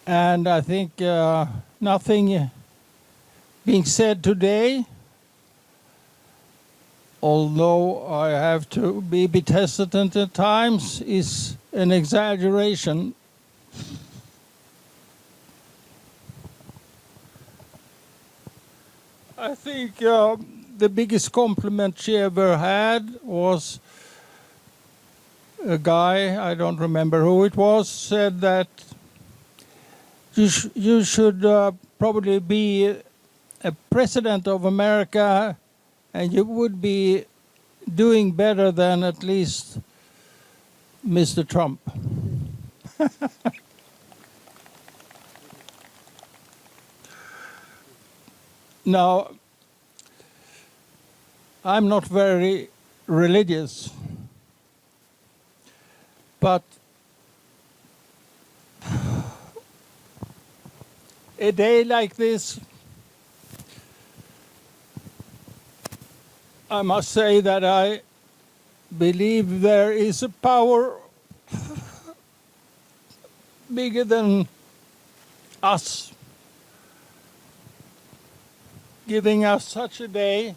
Speaker 4: And I think nothing being said today, although I have to be a bit hesitant at times, is an exaggeration. I think the biggest compliment she ever had was a guy, I don't remember who it was, said that you should probably be a president of America, and you would be doing better than at least Mr. Trump. Now, I'm not very religious, but a day like this, I must say that I believe there is a power bigger than us, giving us such a day.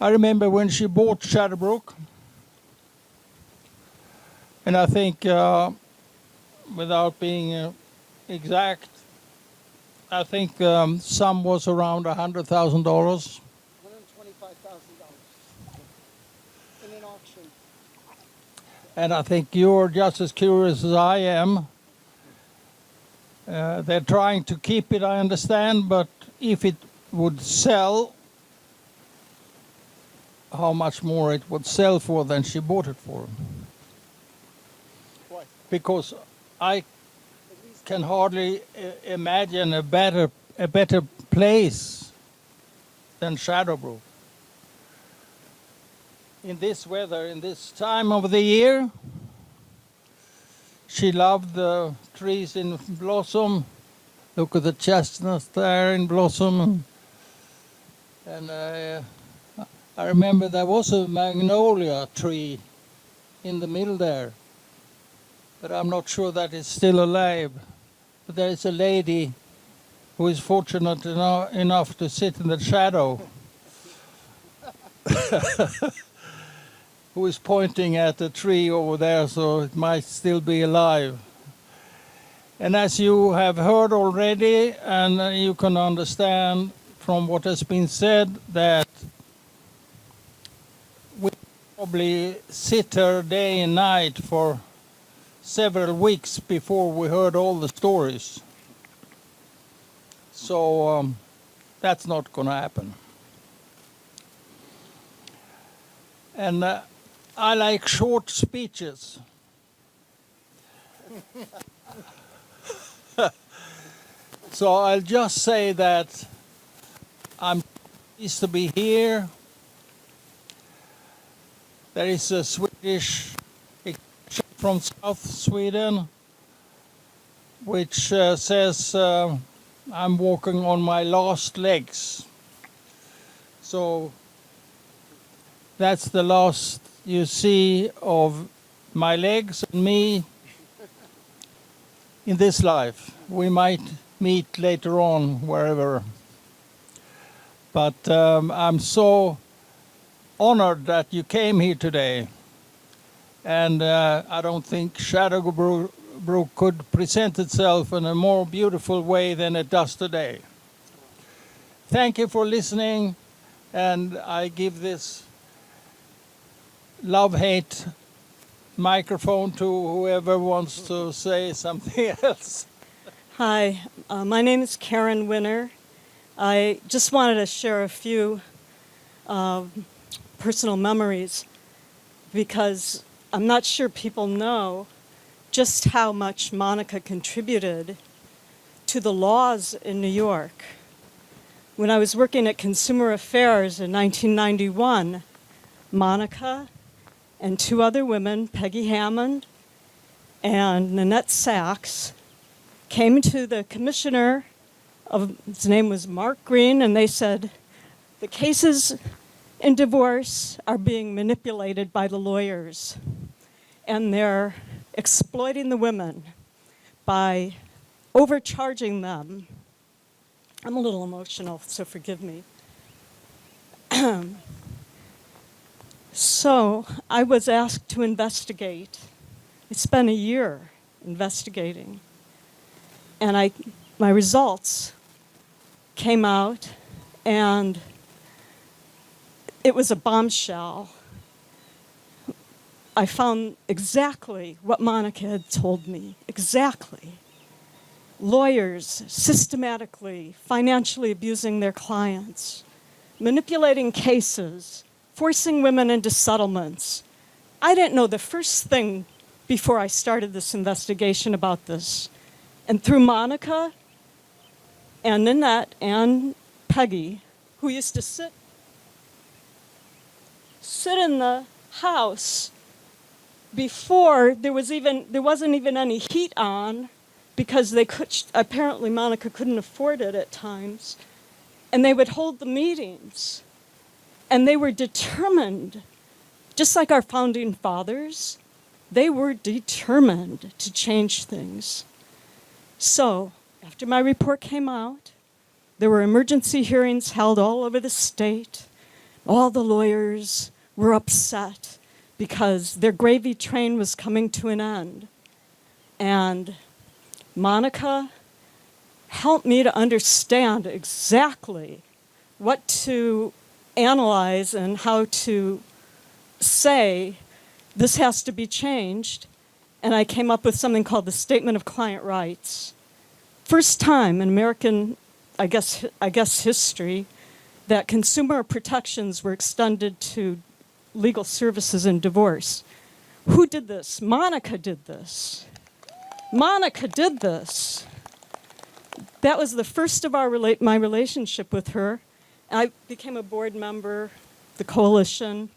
Speaker 4: I remember when she bought Shadowbrook, and I think, without being exact, I think sum was around $100,000.
Speaker 1: $125,000 in an auction.
Speaker 4: And I think you're just as curious as I am. They're trying to keep it, I understand, but if it would sell, how much more it would sell for than she bought it for.
Speaker 1: Why?
Speaker 4: Because I can hardly imagine a better place than Shadowbrook. In this weather, in this time of the year, she loved the trees in blossom. Look at the chestnuts there in blossom. And I remember there was a magnolia tree in the middle there, but I'm not sure that it's still alive. But there is a lady who is fortunate enough to sit in the shadow, who is pointing at the tree over there, so it might still be alive. And as you have heard already, and you can understand from what has been said, that we probably sit here day and night for several weeks before we heard all the stories. So that's not going to happen. And I like short speeches. So I'll just say that I'm pleased to be here. There is a Swedish from South Sweden which says I'm walking on my last legs. So that's the last you see of my legs and me in this life. We might meet later on wherever. But I'm so honored that you came here today. And I don't think Shadowbrook could present itself in a more beautiful way than it does today. Thank you for listening, and I give this love-hate microphone to whoever wants to say something else.
Speaker 5: Hi, my name is Karen Winner. I just wanted to share a few personal memories because I'm not sure people know just how much Monica contributed to the laws in New York. When I was working at Consumer Affairs in 1991, Monica and two other women, Peggy Hammond and Nanette Sachs, came to the commissioner, his name was Mark Green, and they said, the cases in divorce are being manipulated by the lawyers, and they're exploiting the women by overcharging them. I'm a little emotional, so forgive me. So I was asked to investigate. I spent a year investigating. And my results came out, and it was a bombshell. I found exactly what Monica had told me, exactly. Lawyers systematically, financially abusing their clients, manipulating cases, forcing women into settlements. I didn't know the first thing before I started this investigation about this. And through Monica and Nanette and Peggy, who used to sit in the house before there wasn't even any heat on, because apparently Monica couldn't afford it at times, and they would hold the meetings, and they were determined, just like our founding fathers, they were determined to change things. So, after my report came out, there were emergency hearings held all over the state. All the lawyers were upset because their gravy train was coming to an end. And Monica helped me to understand exactly what to analyze and how to say this has to be changed. And I came up with something called the Statement of Client Rights. First time in American, I guess history, that consumer protections were extended to legal services in divorce. Who did this? Monica did this. Monica did this. That was the first of my relationship with her. I became a board member, the coalition.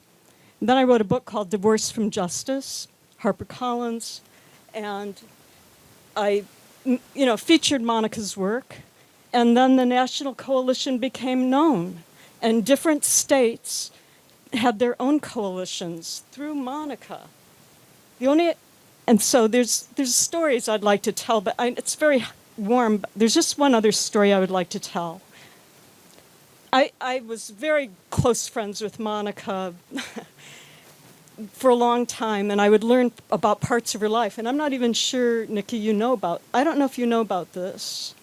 Speaker 5: And then I wrote a book called Divorce from Justice, HarperCollins, and I, featured Monica's work. And then the National Coalition became known, and different states had their own coalitions through Monica. And so there's stories I'd like to tell, but it's very warm. There's just one other story I would like to tell. I was very close friends with Monica for a long time, and I would learn about parts of her life. And I'm not even sure, Nikki, I don't know if you know about this.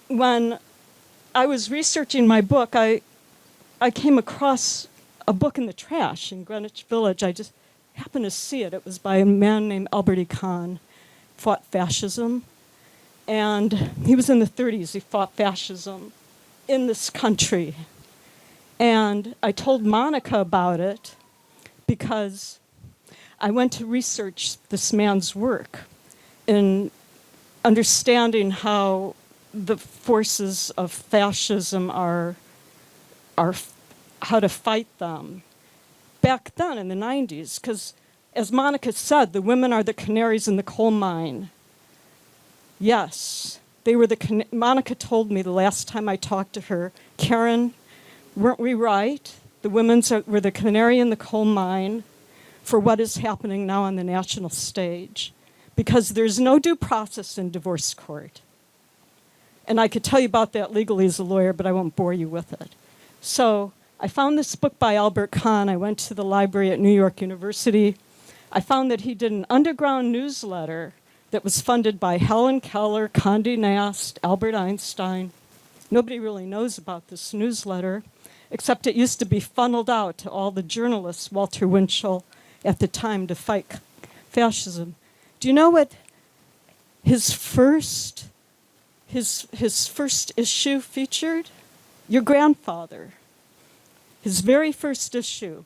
Speaker 5: When I was researching my book, I came across a book in the trash in Greenwich Village. I just happened to see it. It was by a man named Albert E. Kahn, fought fascism. And he was in the 30s. He fought fascism in this country. And I told Monica about it because I went to research this man's work in understanding how the forces of fascism are how to fight them. Back then in the 90s, because as Monica said, the women are the canaries in the coal mine. Yes, they were Monica told me the last time I talked to her, Karen, weren't we right? The women were the canary in the coal mine for what is happening now on the national stage, because there's no due process in divorce court. And I could tell you about that legally as a lawyer, but I won't bore you with it. So I found this book by Albert Kahn. I went to the library at New York University. I found that he did an underground newsletter that was funded by Helen Keller, Condé Nast, Albert Einstein. Nobody really knows about this newsletter, except it used to be funneled out to all the journalists, Walter Winchell, at the time to fight fascism. Do you know what his first issue featured? Your grandfather. His very first issue.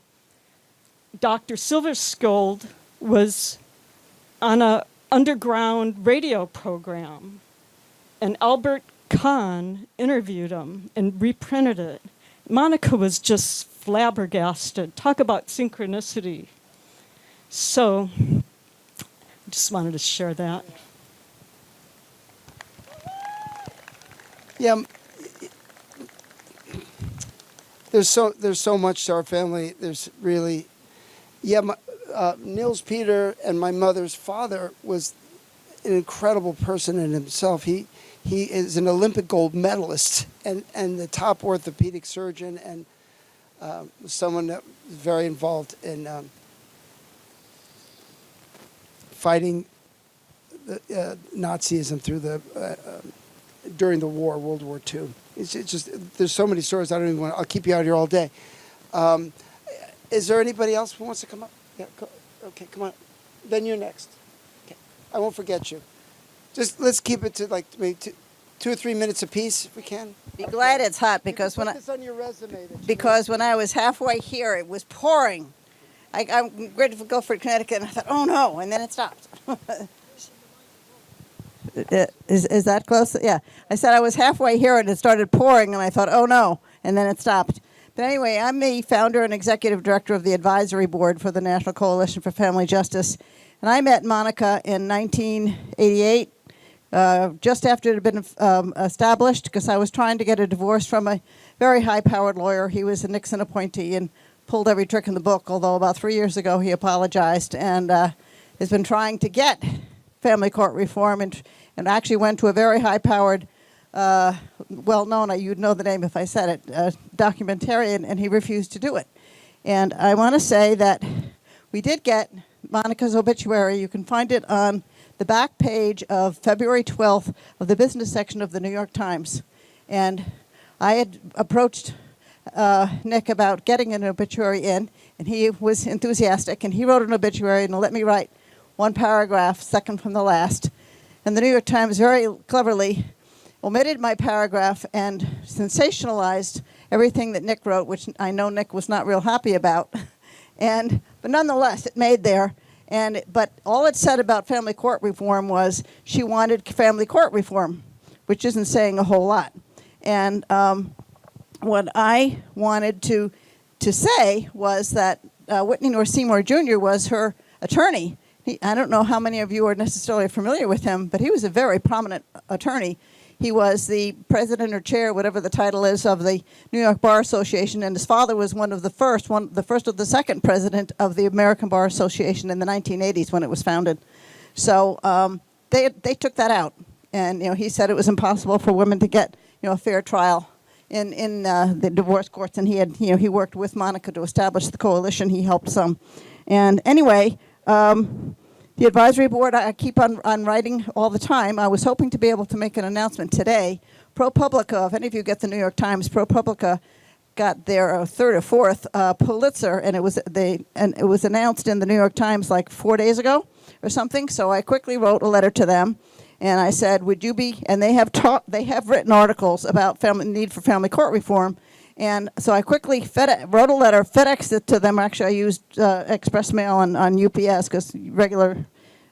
Speaker 5: Dr. Silverskold was on an underground radio program, and Albert Kahn interviewed him and reprinted it. Monica was just flabbergasted. Talk about synchronicity. So, I just wanted to share that.
Speaker 1: Yeah, there's so much to our family. There's really, Niels Peter and my mother's father was an incredible person in himself. He is an Olympic gold medalist and the top orthopedic surgeon, and someone that was very involved in fighting the, Nazism through during the war, World War II. It's just, there's so many stories, I'll keep you out here all day. Is there anybody else who wants to come up? Yeah, okay, come on. Then you're next. Okay, I won't forget you. Just let's keep it to like maybe 2 or 3 minutes apiece if we can.
Speaker 6: Be glad it's hot because
Speaker 1: when this on your resume
Speaker 6: when I was halfway here, it was pouring. I'm ready to go for Connecticut, and I thought, oh no, and then it stopped. Is that close? Yeah. I said I was halfway here and it started pouring, and I thought, oh no, and then it stopped. But anyway, I'm the founder and executive director of the advisory board for the National Coalition for Family Justice, and I met Monica in 1988 just after it had been established, because I was trying to get a divorce from a very high-powered lawyer. He was a Nixon appointee and pulled every trick in the book, although about 3 years ago he apologized and has been trying to get family court reform and actually went to a very high-powered, well-known, you'd know the name if I said it, documentarian, and he refused to do it. And I want to say that we did get Monica's obituary. You can find it on the back page of February 12th of the business section of the New York Times. And I had approached Nick about getting an obituary in, and he was enthusiastic, and he wrote an obituary and let me write one paragraph, second from the last. And the New York Times very cleverly omitted my paragraph and sensationalized everything that Nick wrote, which I know Nick was not real happy about. But nonetheless, it made there. But all it said about family court reform was she wanted family court reform, which isn't saying a whole lot. And what I wanted to say was that Whitney North Seymour Jr. was her attorney. I don't know how many of you are necessarily familiar with him, but he was a very prominent attorney. He was the president or chair, whatever the title is, of the New York Bar Association, and his father was the first or the second president of the American Bar Association in the 1980s when it was founded. So they took that out, and he said it was impossible for women to get a fair trial in the divorce courts, and he worked with Monica to establish the coalition. He helped some, and anyway. The advisory board, I keep on writing all the time. I was hoping to be able to make an announcement today. ProPublica, if any of you get the New York Times, ProPublica got their third or fourth Pulitzer, and it was announced in the New York Times like 4 days ago or something. So I quickly wrote a letter to them, and I said, "Would you be?" And they have written articles about need for family court reform. And so I quickly wrote a letter, FedExed it to them. Actually, I used express mail on UPS because regular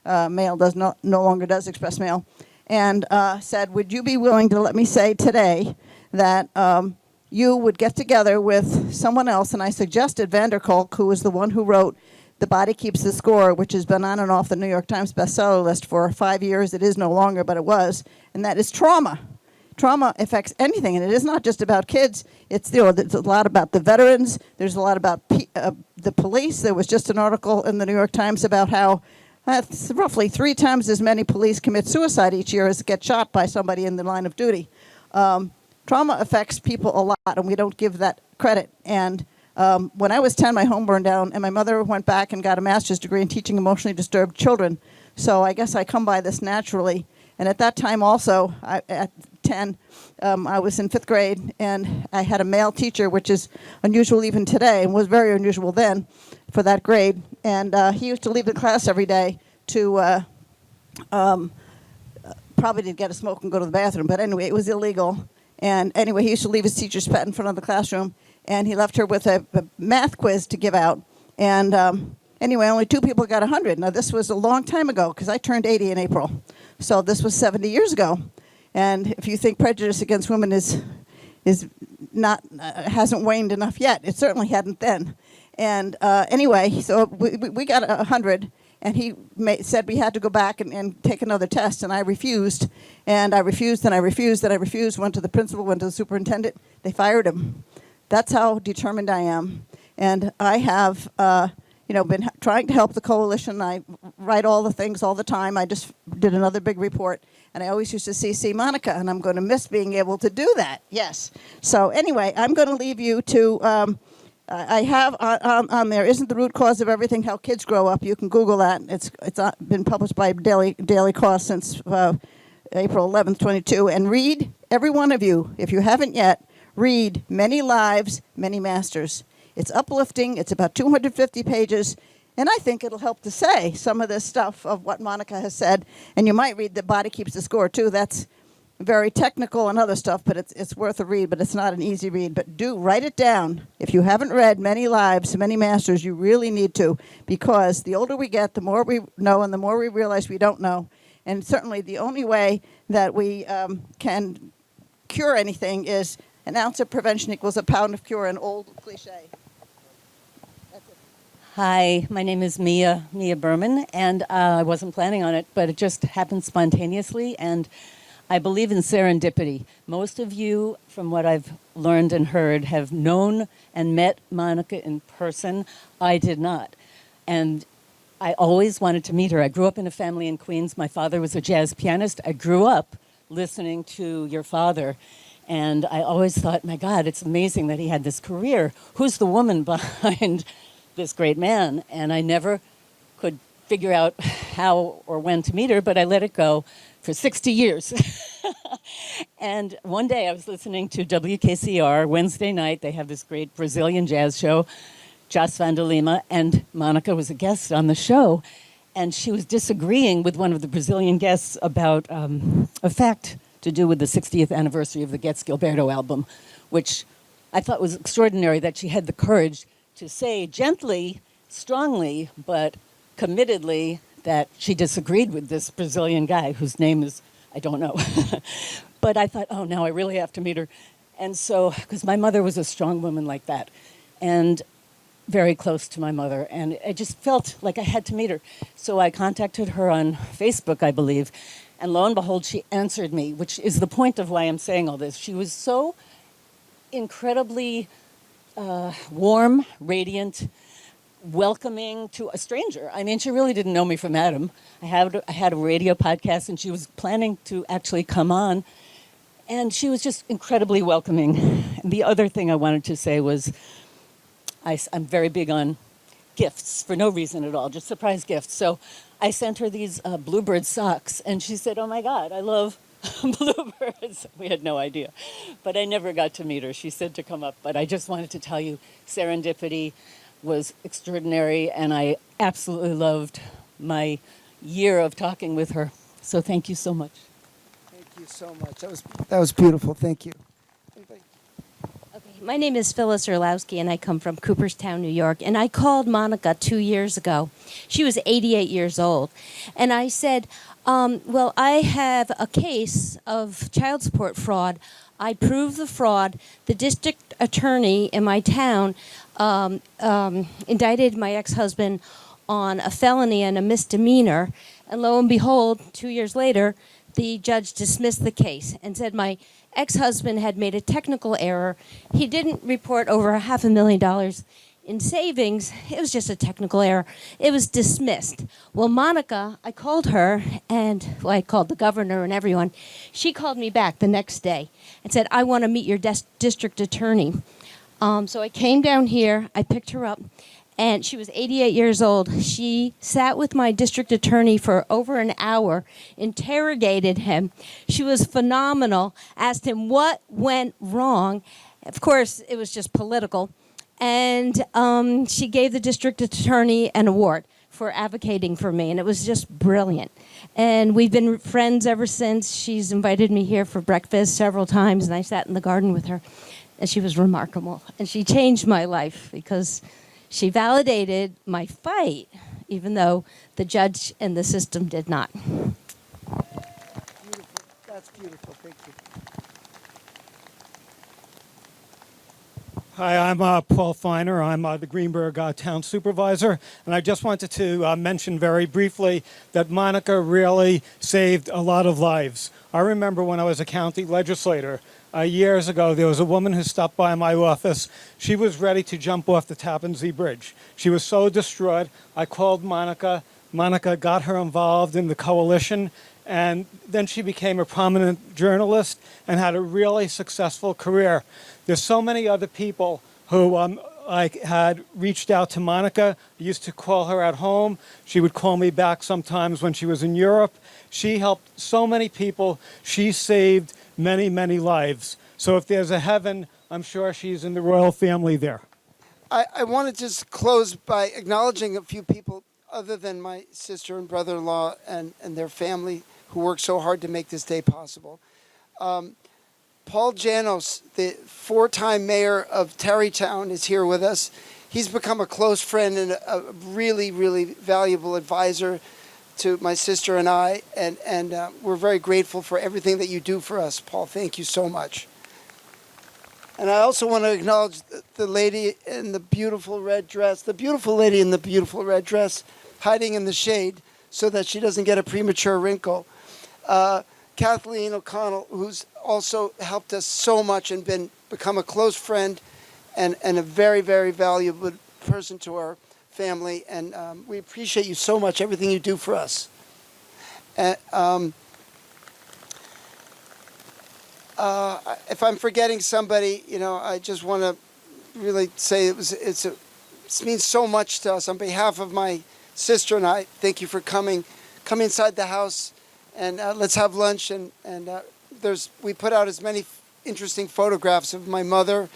Speaker 6: mail no longer does express mail. And said, would you be willing to let me say today that you would get together with someone else? And I suggested Vanderkolk, who was the one who wrote The Body Keeps the Score, which has been on and off the New York Times bestseller list for 5 years. It is no longer, but it was. And that is trauma. Trauma affects anything, and it is not just about kids. It's there's a lot about the veterans. There's a lot about the police. There was just an article in the New York Times about how roughly 3 times as many police commit suicide each year as get shot by somebody in the line of duty. Trauma affects people a lot, and we don't give that credit. And when I was 10, my home burned down, and my mother went back and got a master's degree in teaching emotionally disturbed children. So I guess I come by this naturally. And at that time also, at 10, I was in 5th grade, and I had a male teacher, which is unusual even today, and was very unusual then for that grade. And he used to leave the class every day to probably to get a smoke and go to the bathroom, but anyway, it was illegal. And anyway, he used to leave his teacher's pet in front of the classroom, and he left her with a math quiz to give out. And anyway, only 2 people got 100. Now, this was a long time ago, because I turned 80 in April. So this was 70 years ago. And if you think prejudice against women is not hasn't waned enough yet, it certainly hadn't then. And anyway, so we got 100, and he said we had to go back and take another test, and I refused. And I refused, and I refused, and I refused, went to the principal, went to the superintendent. They fired him. That's how determined I am. And I have been trying to help the coalition. I write all the things all the time. I just did another big report, and I always used to CC Monica, and I'm going to miss being able to do that. Yes. So anyway, I'm going to leave you to. I have on there, Isn't the Root Cause of Everything How Kids Grow Up? You can Google that. It's been published by Daily Kos since April 11th, 22. And read, every one of you, if you haven't yet, read Many Lives, Many Masters. It's uplifting. It's about 250 pages. And I think it'll help to say some of this stuff of what Monica has said. And you might read The Body Keeps the Score, too. That's very technical and other stuff, but it's worth a read, but it's not an easy read. But do write it down. If you haven't read Many Lives, Many Masters, you really need to, because the older we get, the more we know and the more we realize we don't know. And certainly the only way that we can cure anything is an ounce of prevention equals a pound of cure, an old cliche. That's it.
Speaker 7: Hi, my name is Mia Berman, and I wasn't planning on it, but it just happened spontaneously, and I believe in serendipity. Most of you, from what I've learned and heard, have known and met Monica in person. I did not. And I always wanted to meet her. I grew up in a family in Queens. My father was a jazz pianist. I grew up listening to your father. And I always thought, my God, it's amazing that he had this career. Who's the woman behind this great man? And I never could figure out how or when to meet her, but I let it go for 60 years. And one day I was listening to WKCR Wednesday night. They have this great Brazilian jazz show, Jas van de Lima, and Monica was a guest on the show. And she was disagreeing with one of the Brazilian guests about a fact to do with the 60th anniversary of the Getz Gilberto album, which I thought was extraordinary that she had the courage to say gently, strongly, but committedly that she disagreed with this Brazilian guy whose name is, I don't know. But I thought, oh, now I really have to meet her. And so, because my mother was a strong woman like that, and very close to my mother, and I just felt like I had to meet her. So I contacted her on Facebook, I believe, and lo and behold, she answered me, which is the point of why I'm saying all this. She was so incredibly warm, radiant, welcoming to a stranger. I mean, she really didn't know me from Adam. I had a radio podcast, and she was planning to actually come on, and she was just incredibly welcoming. And the other thing I wanted to say was I'm very big on gifts for no reason at all, just surprise gifts. So I sent her these bluebird socks, and she said, oh my God, I love bluebirds. We had no idea. But I never got to meet her. She said to come up. But I just wanted to tell you, serendipity was extraordinary, and I absolutely loved my year of talking with her. So thank you so much.
Speaker 1: Thank you so much. That was beautiful. Thank you. Anybody?
Speaker 8: Okay, my name is Phyllis Orlowski, and I come from Cooperstown, New York. And I called Monica 2 years ago. She was 88 years old. And I said, well, I have a case of child support fraud. I proved the fraud. The district attorney in my town indicted my ex-husband on a felony and a misdemeanor. And lo and behold, 2 years later, the judge dismissed the case and said my ex-husband had made a technical error. He didn't report over $500,000 in savings. It was just a technical error. It was dismissed. Well, Monica, I called her, and well, I called the governor and everyone. She called me back the next day and said, I want to meet your district attorney. So I came down here, I picked her up, and she was 88 years old. She sat with my district attorney for over an hour, interrogated him. She was phenomenal, asked him what went wrong. Of course, it was just political. And she gave the district attorney an award for advocating for me, and it was just brilliant. And we've been friends ever since. She's invited me here for breakfast several times, and I sat in the garden with her, and she was remarkable. And she changed my life because she validated my fight, even though the judge and the system did not.
Speaker 1: Beautiful. That's beautiful. Thank you.
Speaker 9: Hi, I'm Paul Feiner. I'm the Greenberg Town Supervisor, and I just wanted to mention very briefly that Monica really saved a lot of lives. I remember when I was a county legislator years ago, there was a woman who stopped by my office. She was ready to jump off the Tappan Zee Bridge. She was so distraught. I called Monica. Monica got her involved in the coalition, and then she became a prominent journalist and had a really successful career. There's so many other people who I had reached out to Monica. I used to call her at home. She would call me back sometimes when she was in Europe. She helped so many people. She saved many, many lives. So if there's a heaven, I'm sure she's in the royal family there.
Speaker 1: I want to just close by acknowledging a few people other than my sister and brother-in-law and their family who worked so hard to make this day possible. Paul Janos, the four-time mayor of Tarrytown, is here with us. He's become a close friend and a really, really valuable advisor to my sister and I, and we're very grateful for everything that you do for us, Paul. Thank you so much. And I also want to acknowledge the lady in the beautiful red dress, the beautiful lady in the beautiful red dress, hiding in the shade so that she doesn't get a premature wrinkle. Kathleen O'Connell, who's also helped us so much and become a close friend and a very, very valuable person to our family. And we appreciate you so much, everything you do for us. And, if I'm forgetting somebody, I just want to really say it means so much to us. On behalf of my sister and I, thank you for coming. Come inside the house and let's have lunch. And we put out as many interesting photographs of my mother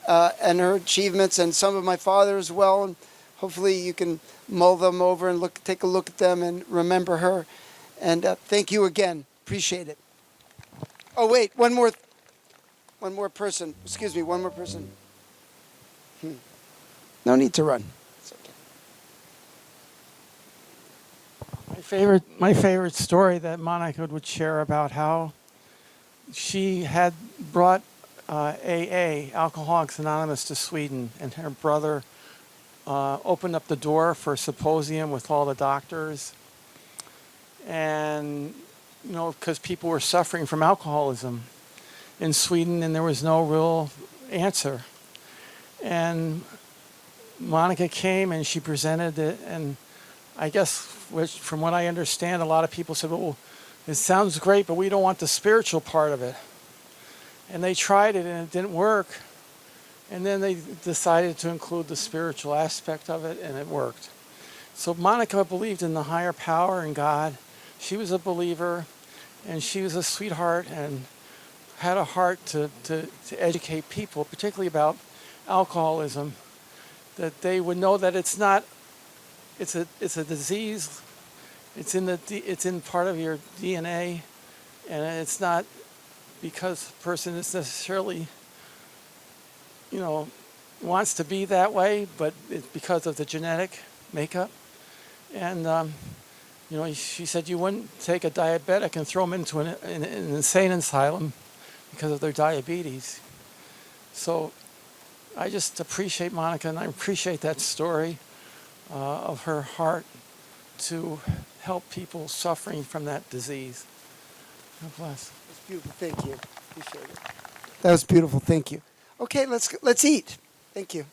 Speaker 1: and her achievements, and some of my father as well. And hopefully you can mull them over and take a look at them and remember her. And thank you again. Appreciate it. Oh, wait, one more person. Excuse me, one more person. No need to run. It's okay.
Speaker 10: My favorite story that Monica would share about how she had brought AA, Alcoholics Anonymous, to Sweden, and her brother opened up the door for a symposium with all the doctors. And because people were suffering from alcoholism in Sweden, and there was no real answer. And Monica came and she presented it, and I guess, from what I understand, a lot of people said, well, it sounds great, but we don't want the spiritual part of it. And they tried it and it didn't work. And then they decided to include the spiritual aspect of it, and it worked. So Monica believed in the higher power and God. She was a believer, and she was a sweetheart and had a heart to educate people, particularly about alcoholism, that they would know that it's a disease. It's in part of your DNA, and it's not because the person is necessarily, wants to be that way, but it's because of the genetic makeup. And she said you wouldn't take a diabetic and throw them into an insane asylum because of their diabetes. So I just appreciate Monica, and I appreciate that story of her heart to help people suffering from that disease. God bless.
Speaker 1: That's beautiful. Thank you. Appreciate it. That was beautiful. Thank you. Okay, let's eat. Thank you.